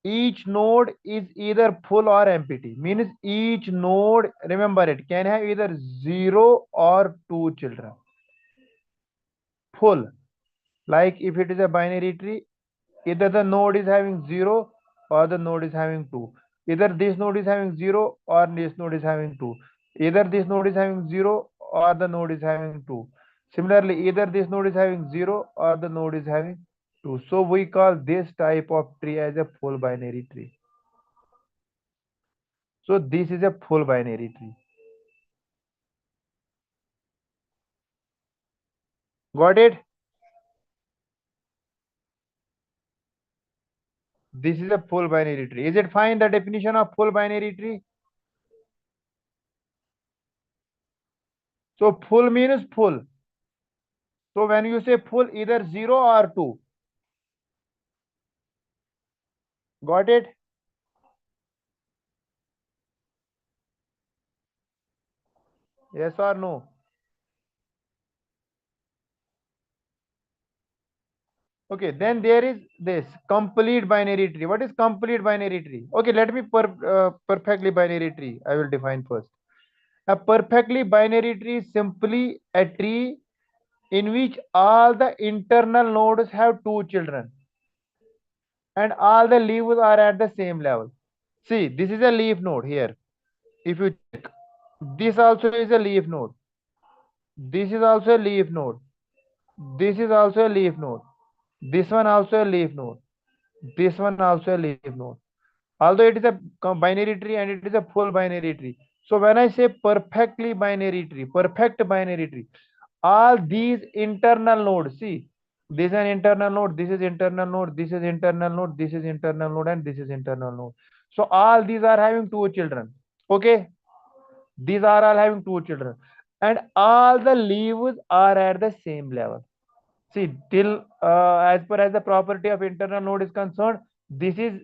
each node is either full or empty. Means each node, remember it, can have either 0 or 2 children. Full. Like if it is a binary tree, either the node is having 0 or the node is having 2. Either this node is having 0 or this node is having 2. Either this node is having 0 or the node is having 2. Similarly, either this node is having 0 or the node is having 2. So we call this type of tree as a full binary tree. So this is a full binary tree. Got it? This is a full binary tree. Is it fine, the definition of full binary tree? So full means full. So when you say full, either 0 or 2. Got it? Yes or no? Okay, then there is this complete binary tree. What is complete binary tree? Okay, let me perfectly binary tree. I will define first. A perfectly binary tree is simply a tree in which all the internal nodes have 2 children and all the leaves are at the same level. See, this is a leaf node here. If you check, this also is a leaf node. This is also a leaf node. This is also a leaf node. This one also a leaf node. This one also a leaf node. Although it is a binary tree and it is a full binary tree. So when I say perfectly binary tree, perfect binary tree, all these internal nodes, see, this is an internal node, this is internal node, this is internal node, this is internal node, and this is internal node. So all these are having 2 children. Okay, these are all having 2 children, and all the leaves are at the same level. See, till as per as the property of internal node is concerned, this is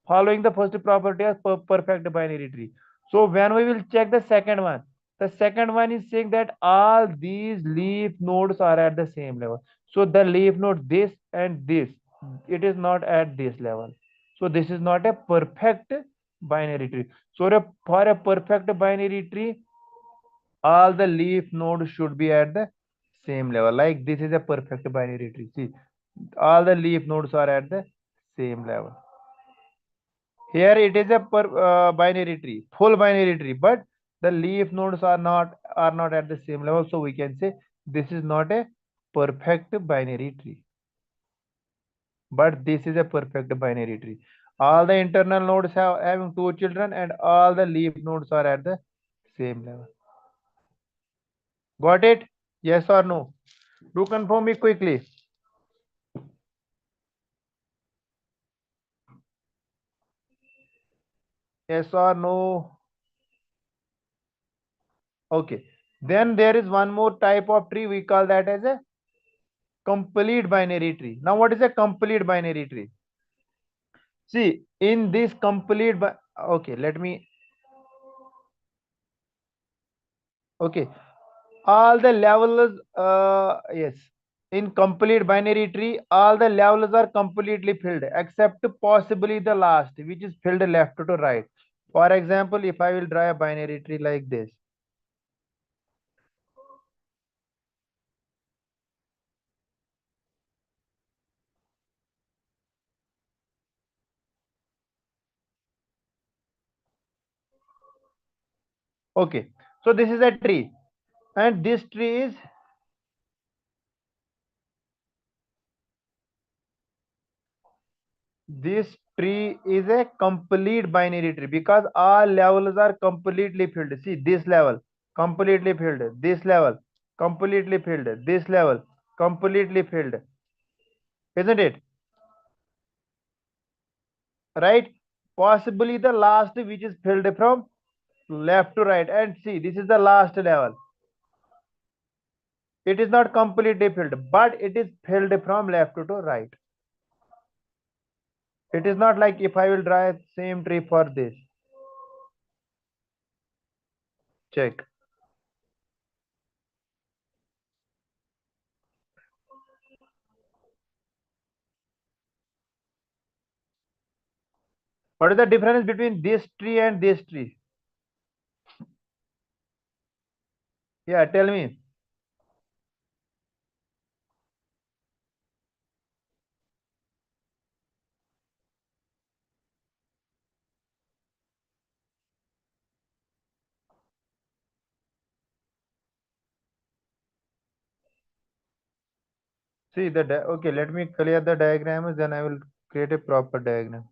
following the first property of perfect binary tree. So when we will check the second one is saying that all these leaf nodes are at the same level. So the leaf node this and this, it is not at this level. So this is not a perfect binary tree. So for a perfect binary tree, all the leaf nodes should be at the same level. Like this is a perfect binary tree. See, all the leaf nodes are at the same level. Here it is a binary tree, full binary tree, but the leaf nodes are not at the same level. So we can say this is not a perfect binary tree, but this is a perfect binary tree. All the internal nodes have having 2 children, and all the leaf nodes are at the same level. Got it? Yes or no? Do confirm me quickly. Yes or no? Okay. Then there is one more type of tree. We call that as a complete binary tree. Now, what is a complete binary tree? See, in this okay, let me, okay, all the levels, yes. in complete binary tree, all the levels are completely filled except possibly the last, which is filled left to right. For example, if I will draw a binary tree like this. Okay, so this is a tree, and this tree is a complete binary tree because all levels are completely filled. See, this level completely filled, this level completely filled, this level completely filled, isn't it? Right? Possibly the last, which is filled from left to right, and see, this is the last level. It is not completely filled, but it is filled from left to right. It is not like if I will draw same tree for this. Check. What is the difference between this tree and this tree? Yeah, tell me. See the okay, let me clear the diagrams, then I will create a proper diagram.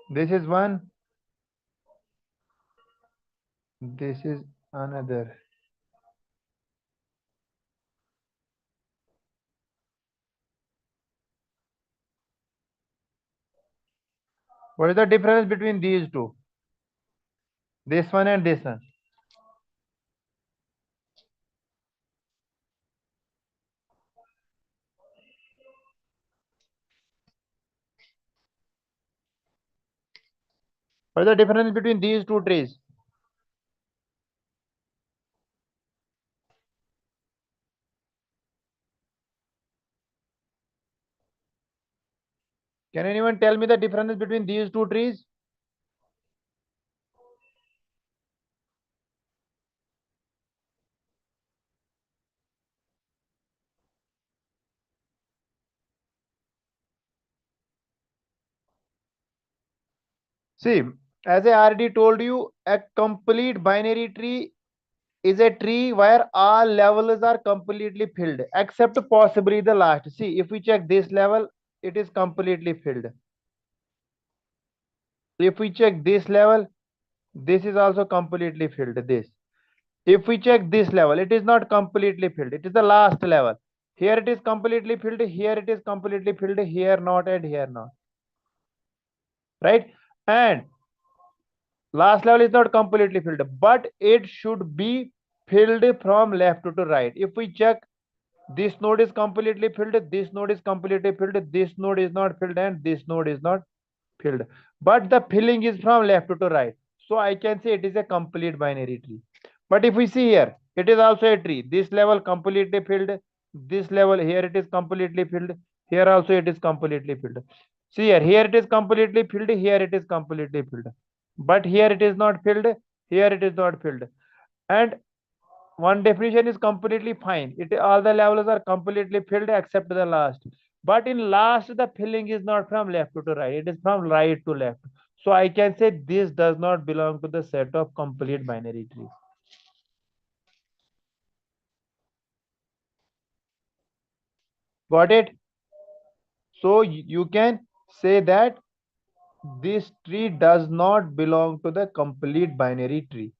This is one, this is another. What is the difference between these two? This one and this one. What is the difference between these two trees? Can anyone tell me the difference between these two trees? See, as I already told you, a complete binary tree is a tree where all levels are completely filled except possibly the last. See, if we check this level, it is completely filled. If we check this level, this is also completely filled. This. If we check this level, it is not completely filled. It is the last level. Here it is completely filled. Here it is completely filled. Here not, and here not. Right? And last level is not completely filled, but it should be filled from left to right. If we check, this node is completely filled, this node is completely filled, this node is not filled, and this node is not filled. But the filling is from left to right. So I can say it is a complete binary tree. But if we see here, it is also a tree. This level completely filled, this level here it is completely filled, here also it is completely filled. See here it is completely filled, here it is completely filled. But here it is not filled, here it is not filled. And one definition is completely fine. It all the levels are completely filled except the last. But in last, the filling is not from left to right, it is from right to left. So I can say this does not belong to the set of complete binary trees. Got it? So you can say that this tree does not belong to the complete binary tree.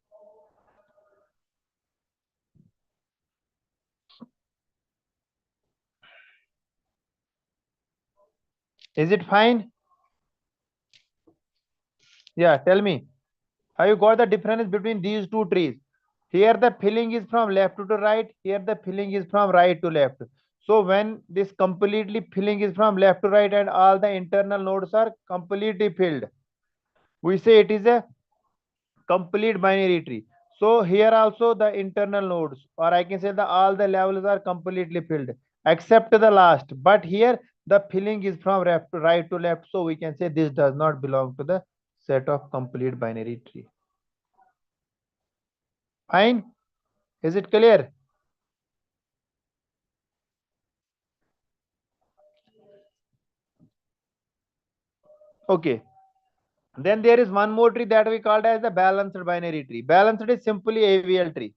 Is it fine? Yeah, tell me. Have you got the difference between these two trees? Here the filling is from left to right. Here the filling is from right to left. So when this completely filling is from left to right and all the internal nodes are completely filled, we say it is a complete binary tree. So here also the internal nodes, or I can say the all the levels are completely filled except the last. But here the filling is from left to right to left. So we can say this does not belong to the set of complete binary tree. Fine. Is it clear? Okay. Then there is one more tree that we called as the balanced binary tree. Balanced is simply AVL tree,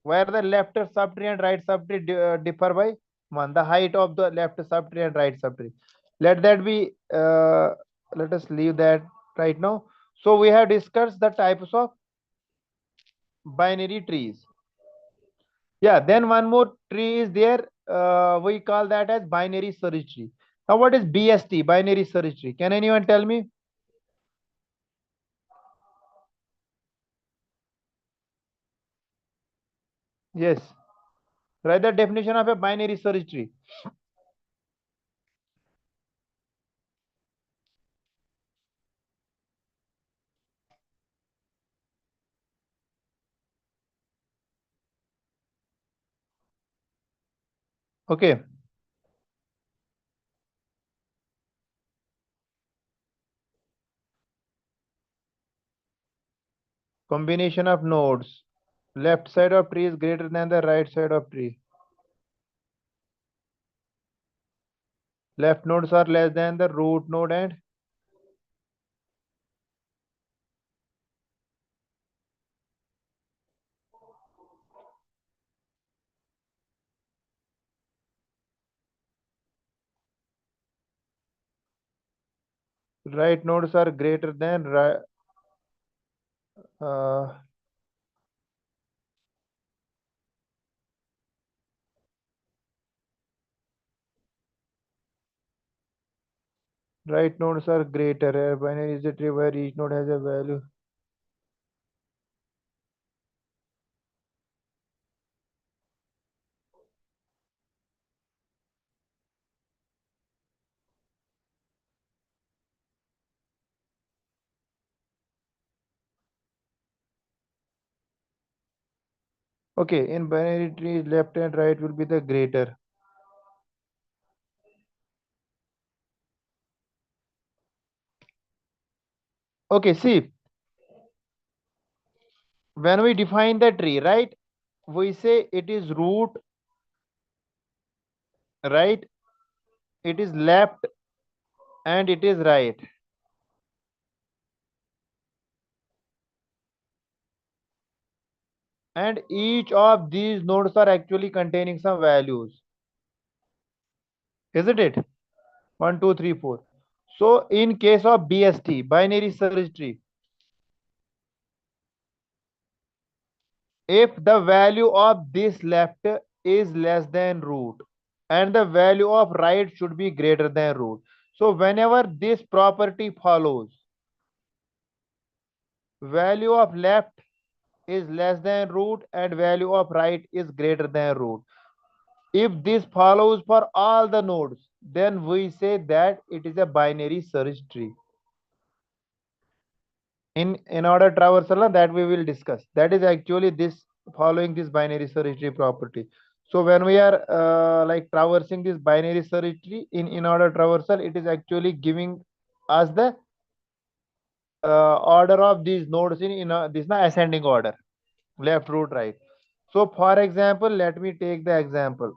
where the left subtree and right subtree differ by 1. The height of the left subtree and right subtree. Let that be, let us leave that right now. So we have discussed the types of binary trees. Yeah, then one more tree is there. We call that as binary search tree. Now what is BST, binary search tree? Can anyone tell me? Yes. Write the definition of a binary search tree. Okay. Combination of nodes. Left side of tree is greater than the right side of tree. Left nodes are less than the root node and right nodes are greater than uh, right nodes are greater. A binary is a tree where each node has a value. Okay, in binary tree, left and right will be the greater. Okay, see, when we define the tree, right, we say it is root, right, it is left, and it is right. And each of these nodes are actually containing some values. Isn't it? 1, 2, 3, 4. So in case of BST, binary search tree, if the value of this left is less than root and the value of right should be greater than root. So whenever this property follows, value of left is less than root and value of right is greater than root. If this follows for all the nodes, then we say that it is a binary search tree. In order traversal that we will discuss, that is actually this following this binary search tree property. So when we are like traversing this binary search tree in order traversal, it is actually giving us the order of these nodes in this na ascending order, left, root, right. So for example, let me take the example.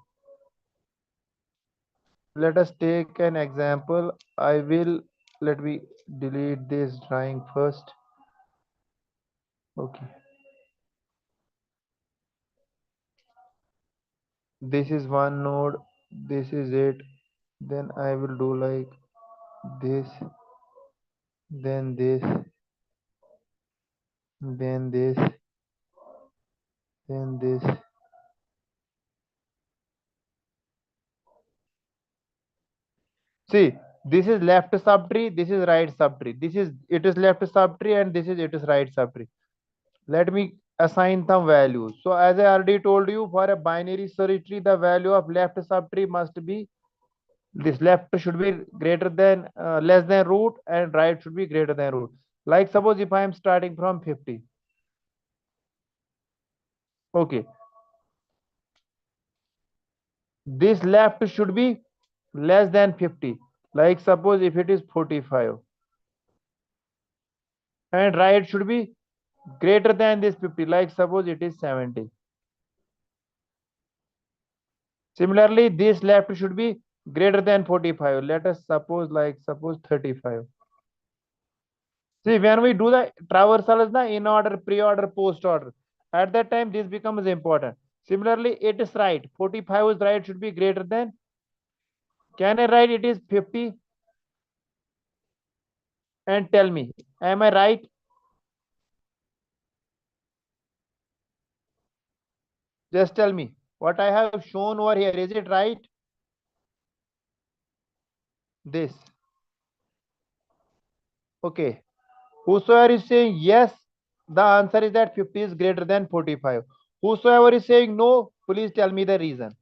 Let us take an example. I will, let me delete this drawing first. Okay, this is one node, this is it. Then I will do like this, then this, then this, then this. See, This is left subtree, this is right subtree. It is left subtree and it is right subtree. Let me assign some values. So as I already told you, for a binary search tree, the value of left subtree must be this. Left should be greater than less than root, and right should be greater than root. Like suppose if I am starting from 50. Okay. This left should be less than 50. Like suppose if it is 45. And right should be greater than this 50. Like suppose it is 70. Similarly, this left should be greater than 45. Let us suppose 35. See, when we do the traversals in order, pre-order, post-order, at that time this becomes important. Similarly, it is right. 45 is right should be greater than. Can I write it is 50? And tell me, am I right? Just tell me. What I have shown over here, is it right? This. Okay. Whosoever is saying yes, the answer is that 50 is greater than 45. Whosoever is saying no, please tell me the reason.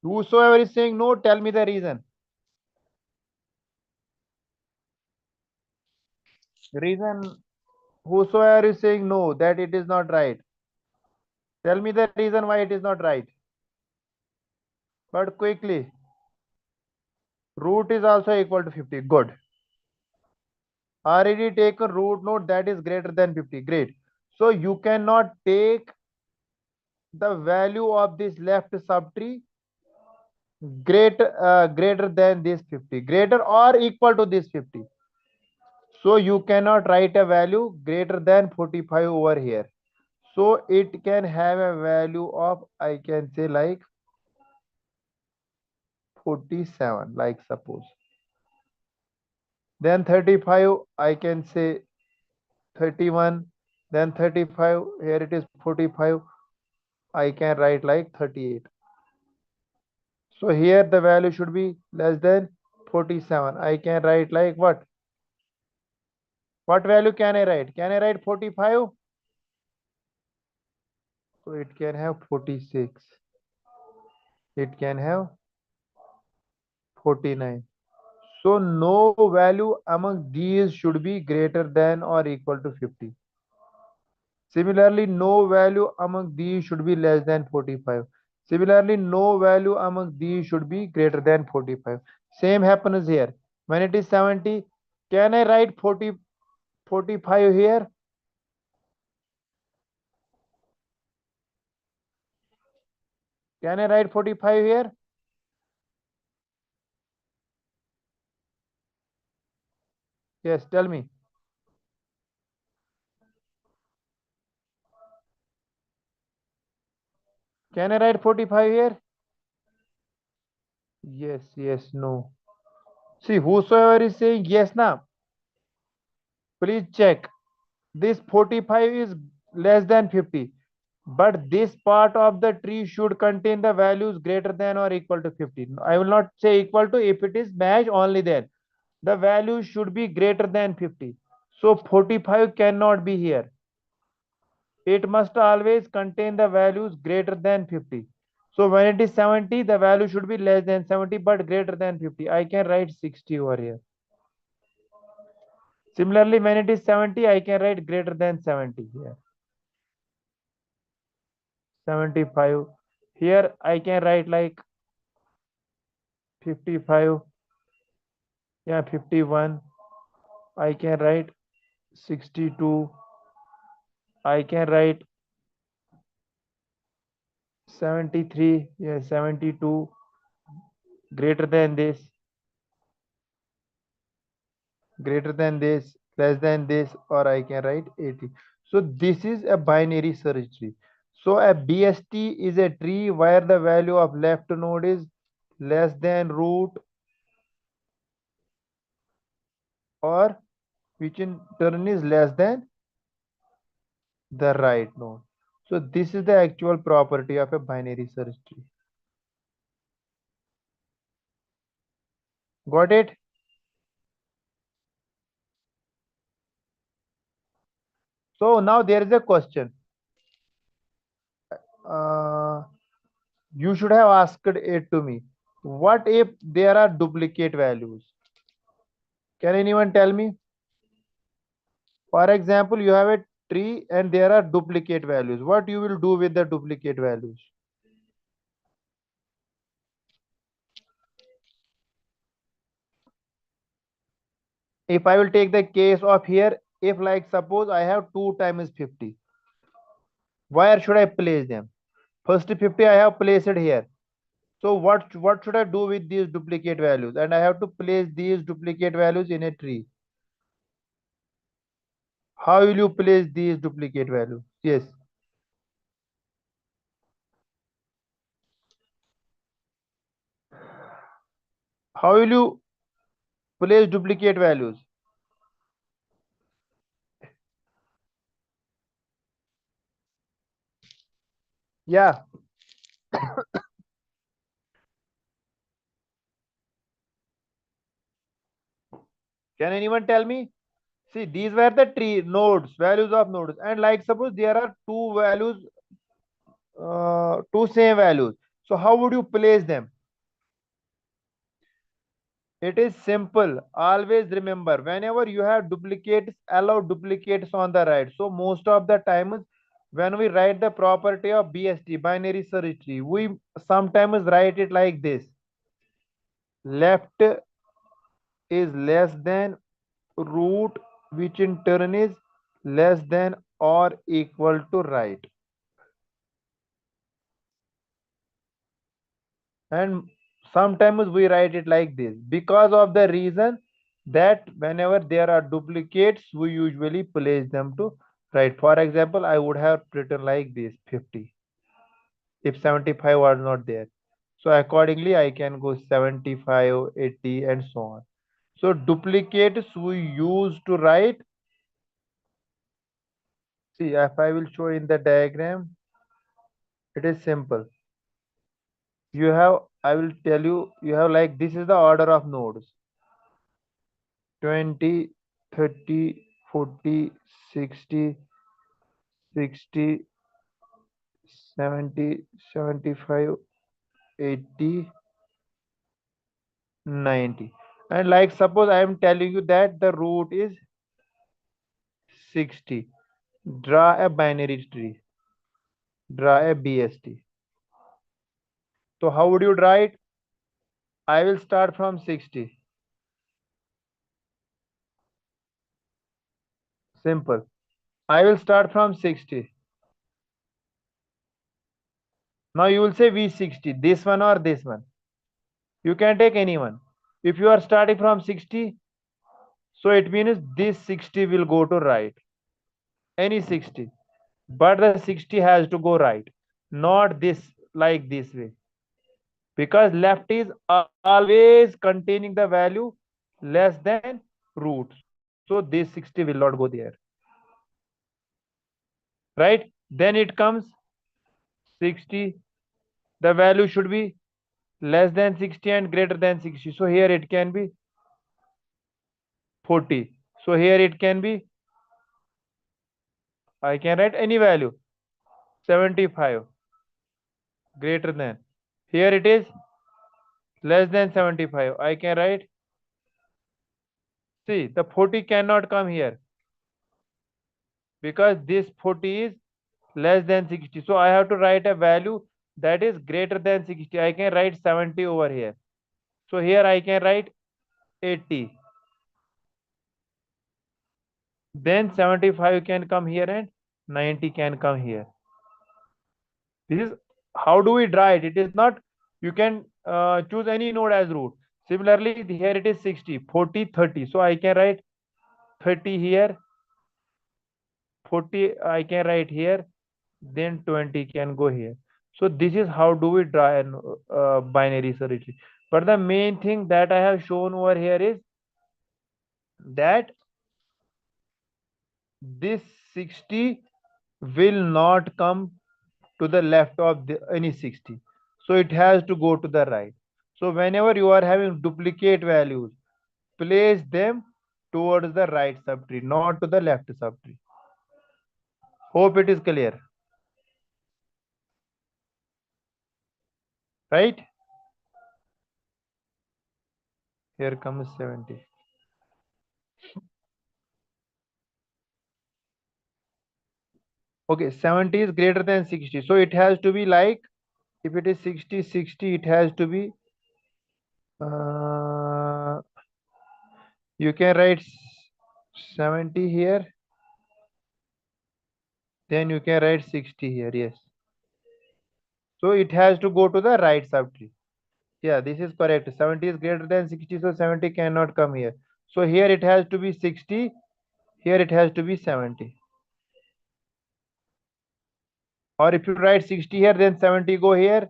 Whosoever is saying no, tell me the reason. Reason, whosoever is saying no, that it is not right. Tell me the reason why it is not right. But quickly. Root is also equal to 50. Good. Already take a root node that is greater than 50. Great. So you cannot take the value of this left subtree greater than this 50. Greater or equal to this 50. So you cannot write a value greater than 45 over here. So it can have a value of, I can say like 47, like suppose. Then 35, I can say 31. Then 35, here it is 45. I can write like 38. So here the value should be less than 47. I can write like what? What value can I write? Can I write 45? So it can have 46. It can have 49. So no value among these should be greater than or equal to 50. Similarly, no value among these should be less than 45. Similarly, no value among these should be greater than 45. Same happens here. When it is 70, can I write 45 here? Can I write 45 here? Yes, tell me. Can I write 45 here? Yes, no. See, whosoever is saying yes now, please check. This 45 is less than 50. But this part of the tree should contain the values greater than or equal to 50. I will not say equal to, if it is match only then. The value should be greater than 50. So 45 cannot be here. It must always contain the values greater than 50. So when it is 70, the value should be less than 70 but greater than 50. I can write 60 over here. Similarly, when it is 70, I can write greater than 70 here. 75. Here I can write like 55. Yeah, 51. I can write 62. I can write 73. Yeah, 72. Greater than this. Greater than this. Less than this. Or I can write 80. So this is a binary search tree. So a BST is a tree where the value of left node is less than root, or which in turn is less than the right node. So this is the actual property of a binary search tree. Got it? So now there is a question. You should have asked it to me. What if there are duplicate values? Can anyone tell me? For example, you have a tree and there are duplicate values. What you will do with the duplicate values? If I will take the case of here, if like suppose I have 2 times 50, where should I place them? First 50 I have placed it here. So what should I do with these duplicate values? And I have to place these duplicate values in a tree. How will you place these duplicate values? Yes. How will you place duplicate values? Yeah. Can anyone tell me? See, these were the tree nodes, values of nodes. And like suppose there are two values, two same values. So how would you place them? It is simple. Always remember, whenever you have duplicates, allow duplicates on the right. So most of the times when we write the property of BST, binary search tree, we sometimes write it like this. Left is less than root, which in turn is less than or equal to right. And sometimes we write it like this because of the reason that whenever there are duplicates, we usually place them to right. For example, I would have written like this 50 if 75 was not there. So accordingly, I can go 75, 80 and so on. So duplicates we use to write. See, if I will show in the diagram, it is simple. You have, I will tell you, you have like this is the order of nodes. 20, 30, 40, 60, 60, 70, 75, 80, 90. And like suppose I am telling you that the root is 60. Draw a binary tree. Draw a BST. So how would you draw it? I will start from 60. Simple. I will start from 60. Now you will say V60, this one or this one. You can take any one. If you are starting from 60, so it means this 60 will go to right. Any 60. But the 60 has to go right. Not this like this way. Because left is always containing the value less than root. So this 60 will not go there. Right? Then it comes 60. The value should be less than 60 and greater than 60. So here it can be 40. So here it can be, I can write any value, 75, greater than. Here it is less than 75. I can write, see, the 40 cannot come here because this 40 is less than 60. So I have to write a value that is greater than 60. I can write 70 over here. So here I can write 80. Then 75 can come here and 90 can come here. This is how do we draw it? It is not, you can choose any node as root. Similarly, here it is 60, 40, 30. So I can write 30 here, 40 I can write here, then 20 can go here. So this is how do we draw an binary search tree. But the main thing that I have shown over here is that this 60 will not come to the left of any 60. So it has to go to the right. So whenever you are having duplicate values, place them towards the right subtree, not to the left subtree. Hope it is clear. Right? Here comes 70. Okay, 70 is greater than 60. So it has to be like, if it is 60, 60, it has to be, you can write 70 here. Then you can write 60 here, yes. So it has to go to the right subtree. Yeah, this is correct. 70 is greater than 60, so 70 cannot come here. So here it has to be 60, here it has to be 70. Or if you write 60 here, then 70 go here,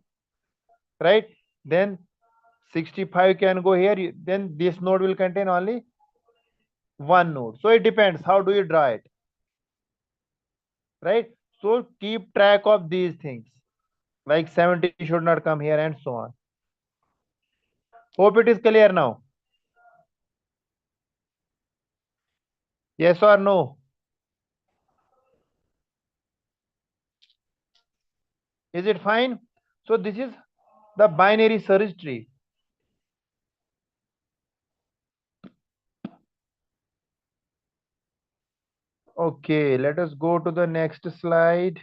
right? Then 65 can go here, then this node will contain only one node. So it depends, how do you draw it, right? So keep track of these things, like 70 should not come here and so on. Hope it is clear now. Yes or no? Is it fine? So this is the binary search tree. Okay, let us go to the next slide.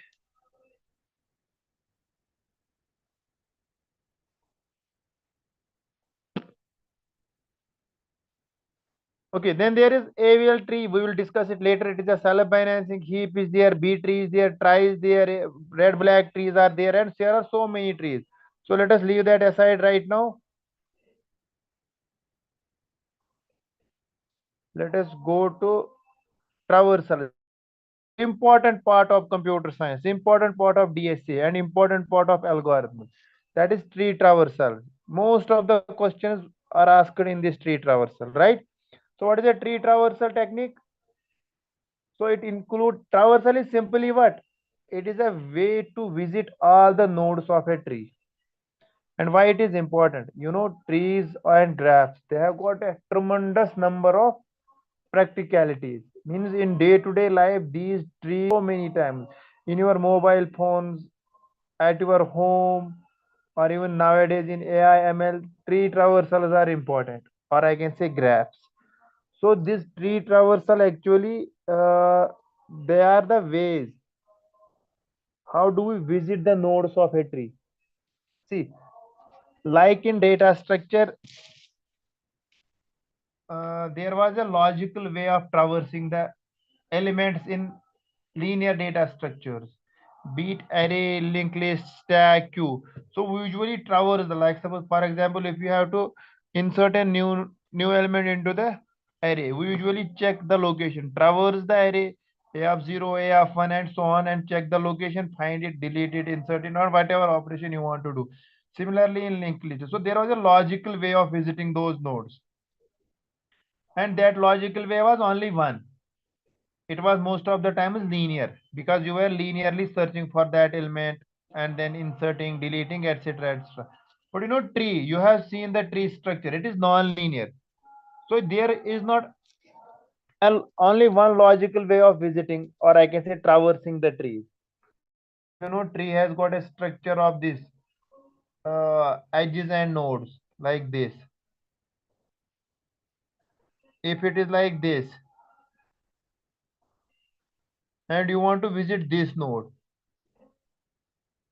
Okay, then there is AVL tree. We will discuss it later. It is a self-balancing heap is there, B tree is there, trie is there, red black trees are there, and there are so many trees. So let us leave that aside right now. Let us go to traversal. Important part of computer science, important part of DSA, and important part of algorithms. That is tree traversal. Most of the questions are asked in this tree traversal, right? So what is a tree traversal technique? So it includes, traversal is simply what? It is a way to visit all the nodes of a tree. And why it is important? You know, trees and graphs, they have got a tremendous number of practicalities. Means in day-to-day life, these trees so many times in your mobile phones, at your home, or even nowadays in AI, ML, tree traversals are important, or I can say graphs. So this tree traversal actually, they are the ways. How do we visit the nodes of a tree? See, like in data structure, there was a logical way of traversing the elements in linear data structures, be it array, linked list, stack, queue. So we usually traverse the, like suppose for example, if you have to insert a new element into the array, we usually check the location, traverse the array, a of 0, a of 1, and so on, and check the location, find it, delete it, insert it, or whatever operation you want to do. Similarly in linked list. So there was a logical way of visiting those nodes. And that logical way was only one. It was most of the time is linear, because you were linearly searching for that element and then inserting, deleting, etc, etc. But you know, tree, you have seen the tree structure, it is non-linear. So there is not only one logical way of visiting, or I can say traversing the tree. You know, tree has got a structure of this edges and nodes like this. If it is like this and you want to visit this node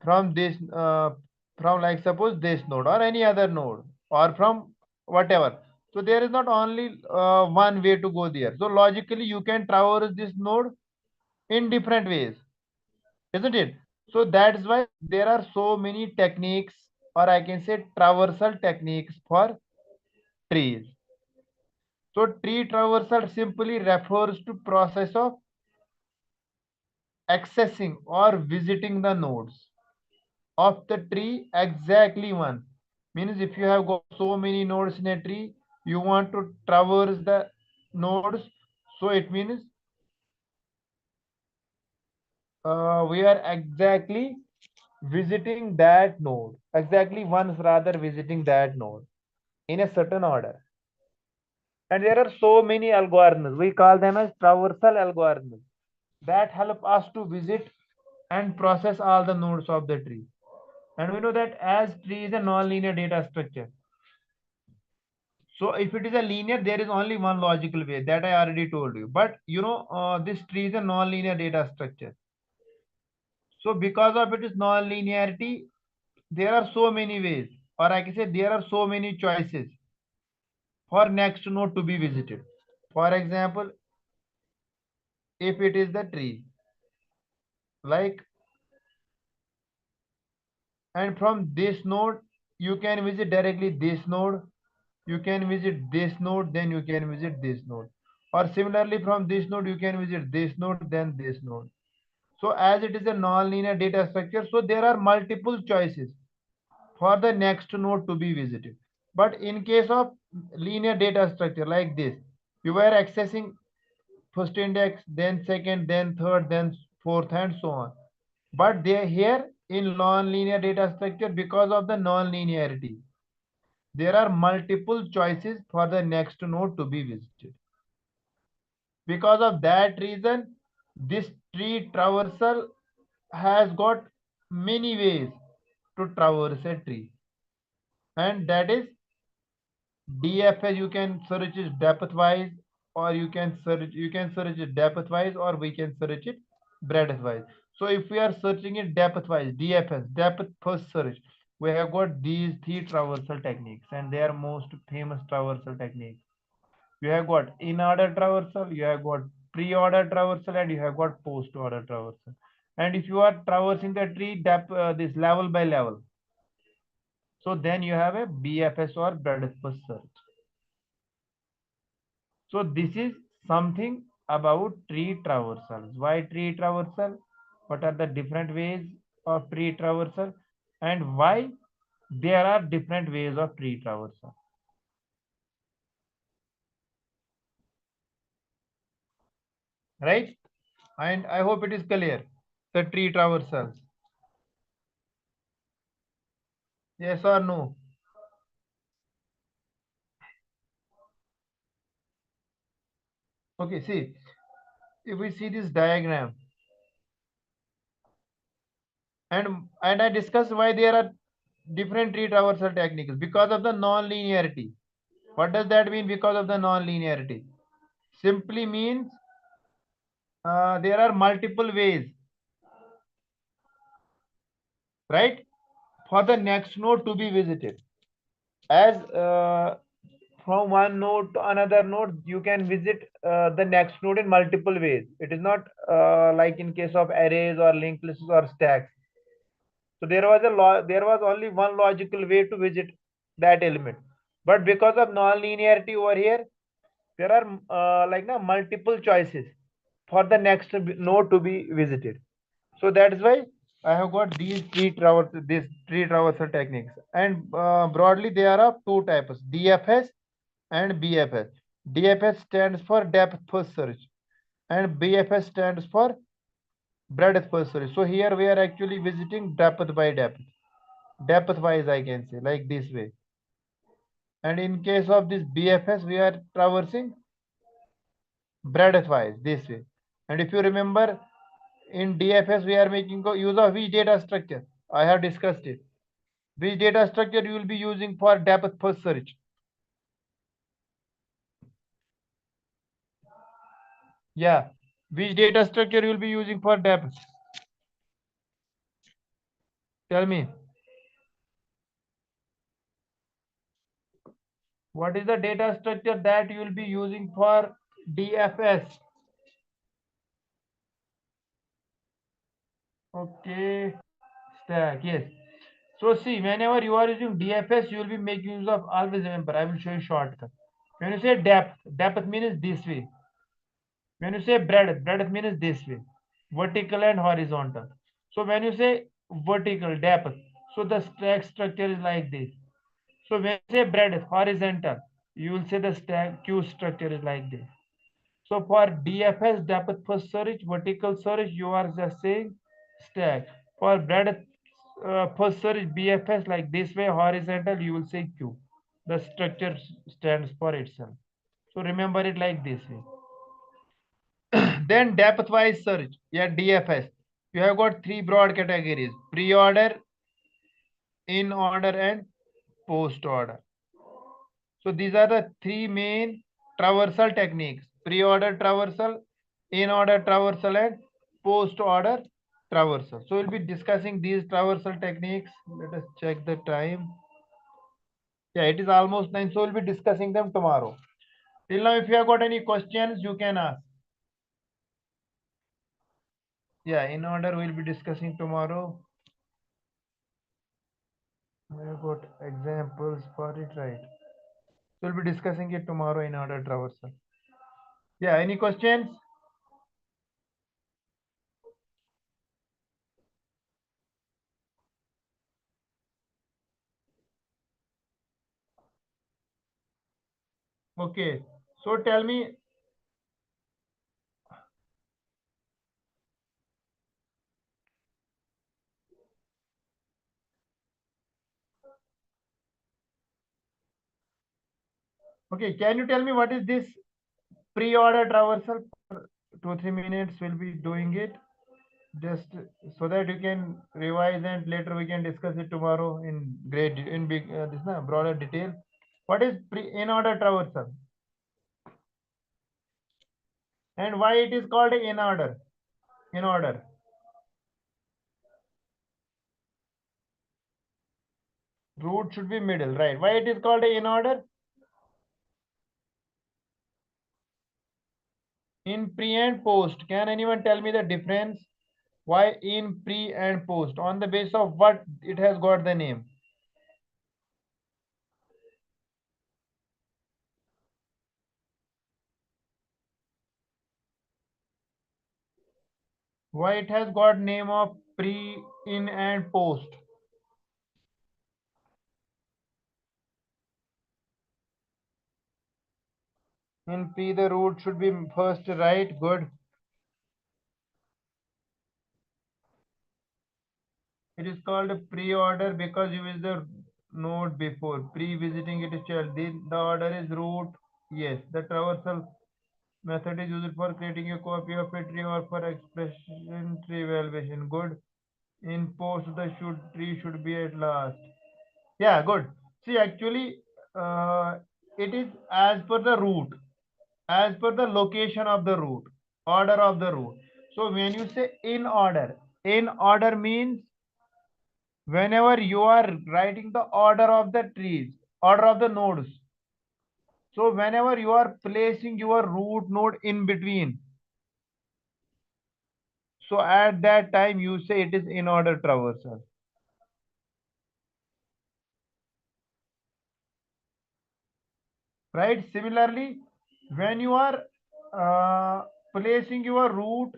from this from, like suppose this node or any other node, or from whatever, so there is not only one way to go there. So logically you can traverse this node in different ways, isn't it? So that's why there are so many techniques, or I can say traversal techniques for trees. So tree traversal simply refers to process of accessing or visiting the nodes of the tree, exactly one. Means if you have got so many nodes in a tree, you want to traverse the nodes. So it means we are exactly visiting that node, exactly once rather visiting that node in a certain order. And there are so many algorithms. We call them as traversal algorithms that help us to visit and process all the nodes of the tree. And we know that as tree is a non-linear data structure. So if it is a linear, there is only one logical way that I already told you. But this tree is a non-linear data structure. So because of its non-linearity, there are so many ways, or I can say there are so many choices for next node to be visited. For example, if it is the tree, like, and from this node, you can visit directly this node, you can visit this node, then you can visit this node. Or similarly, from this node, you can visit this node, then this node. So as it is a non-linear data structure, so there are multiple choices for the next node to be visited. But in case of linear data structure like this, you were accessing first index, then second, then third, then fourth, and so on. But they here in non-linear data structure, because of the non-linearity, there are multiple choices for the next node to be visited. Because of that reason, this tree traversal has got many ways to traverse a tree, and that is DFS. You can search it depth wise, or you can search it depth wise, or we can search it breadth wise. So if we are searching it depth wise, DFS, depth first search, we have got these three traversal techniques, and they are most famous traversal techniques. You have got in order traversal, you have got pre-order traversal, and you have got post-order traversal. And if you are traversing the tree depth, this level by level, so then you have a BFS or breadth first search. So this is something about tree traversals. Why tree traversal? What are the different ways of tree traversal, and why there are different ways of tree traversal? Right? And I hope it is clear. The tree traversals. Yes or no? Okay, see, if we see this diagram, and I discussed why there are different tree traversal techniques because of the non-linearity. What does that mean because of the non-linearity? Simply means there are multiple ways, right, for the next node to be visited. As from one node to another node, you can visit the next node in multiple ways. It is not like in case of arrays or linked lists or stacks. So there was only one logical way to visit that element. But because of non-linearity over here, there are multiple choices for the next node to be visited. So that is why I have got these tree traversal techniques. And broadly, there are two types: DFS and BFS. DFS stands for depth first search, and BFS stands for breadth first search. So here we are actually visiting depth by depth wise, I can say, like this way. And in case of this BFS, we are traversing breadth wise this way. And if you remember, in DFS, we are making use of which data structure? I have discussed it. Which data structure you will be using for depth first search? Yeah. Which data structure you will be using for depth? Tell me. What is the data structure that you will be using for DFS? Okay. Stack. Yes. So see, whenever you are using DFS, you will be making use of, always remember, I will show you shortcut. When you say depth means this way. When you say breadth means this way, vertical and horizontal. So when you say vertical depth, so the stack structure is like this. So when you say breadth horizontal, you will say the stack queue structure is like this. So for DFS, depth first search, vertical search, you are just saying stack. For breadth first search BFS like this way, horizontal, you will say Q. The structure stands for itself. So remember it like this way. Then depth wise search, yeah, DFS. You have got three broad categories: pre-order, in order, and post order. So these are the three main traversal techniques: pre-order traversal, in order traversal, and post order traversal. So we'll be discussing these traversal techniques. Let us check the time. Yeah, it is almost 9, so we'll be discussing them tomorrow. Till now, if you have got any questions, you can ask. Yeah, in order, we'll be discussing tomorrow. We have got examples for it, right? So we'll be discussing it tomorrow in order traversal. Yeah, any questions? Okay, so tell me. Okay, can you tell me what is this pre-order traversal? 2-3 minutes we'll be doing it, just so that you can revise and later we can discuss it tomorrow in great in big broader detail. What is in-order traversal and why it is called in order? In order. Root should be middle, right? Why it is called in order? In pre and post, can anyone tell me the difference? Why in pre and post? On the basis of what it has got the name? Why it has got name of pre, in, and post? In pre, the root should be first, right? Good. It is called a pre-order because you use the node before. Pre-visiting it is child. The order is root. Yes. The traversal method is used for creating a copy of a tree or for expression tree evaluation. Good. In post, the tree should be at last. Yeah, good. See, actually, it is as per the root, as per the location of the root, order of the root. So when you say in order means whenever you are writing the order of the trees, order of the nodes. So whenever you are placing your root node in between, so at that time you say it is in order traversal. Right? Similarly, when you are placing your root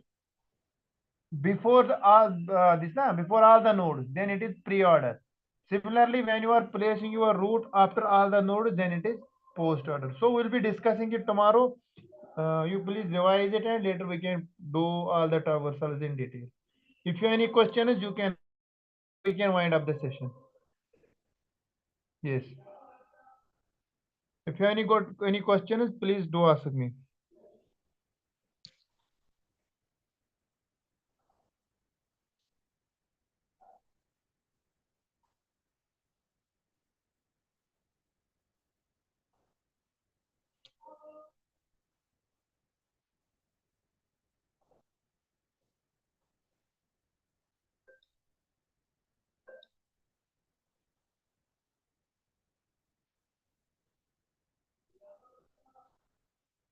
before before all the nodes, then it is pre-order. Similarly, when you are placing your root after all the nodes, then it is post order. So we'll be discussing it tomorrow. You please revise it and later we can do all the traversals in detail. If you have any questions, we can wind up the session. Yes. If you have any questions, please do ask me.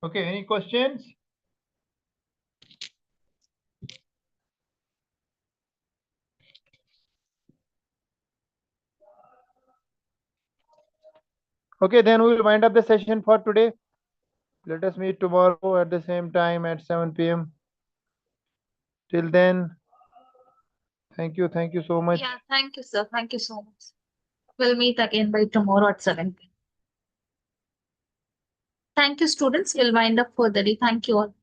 Okay, any questions? Okay, then we will wind up the session for today. Let us meet tomorrow at the same time at 7 p.m. Till then, thank you so much. Yeah, thank you, sir. Thank you so much. We'll meet again by tomorrow at 7 p.m. Thank you, students. We'll wind up for the day. Thank you all.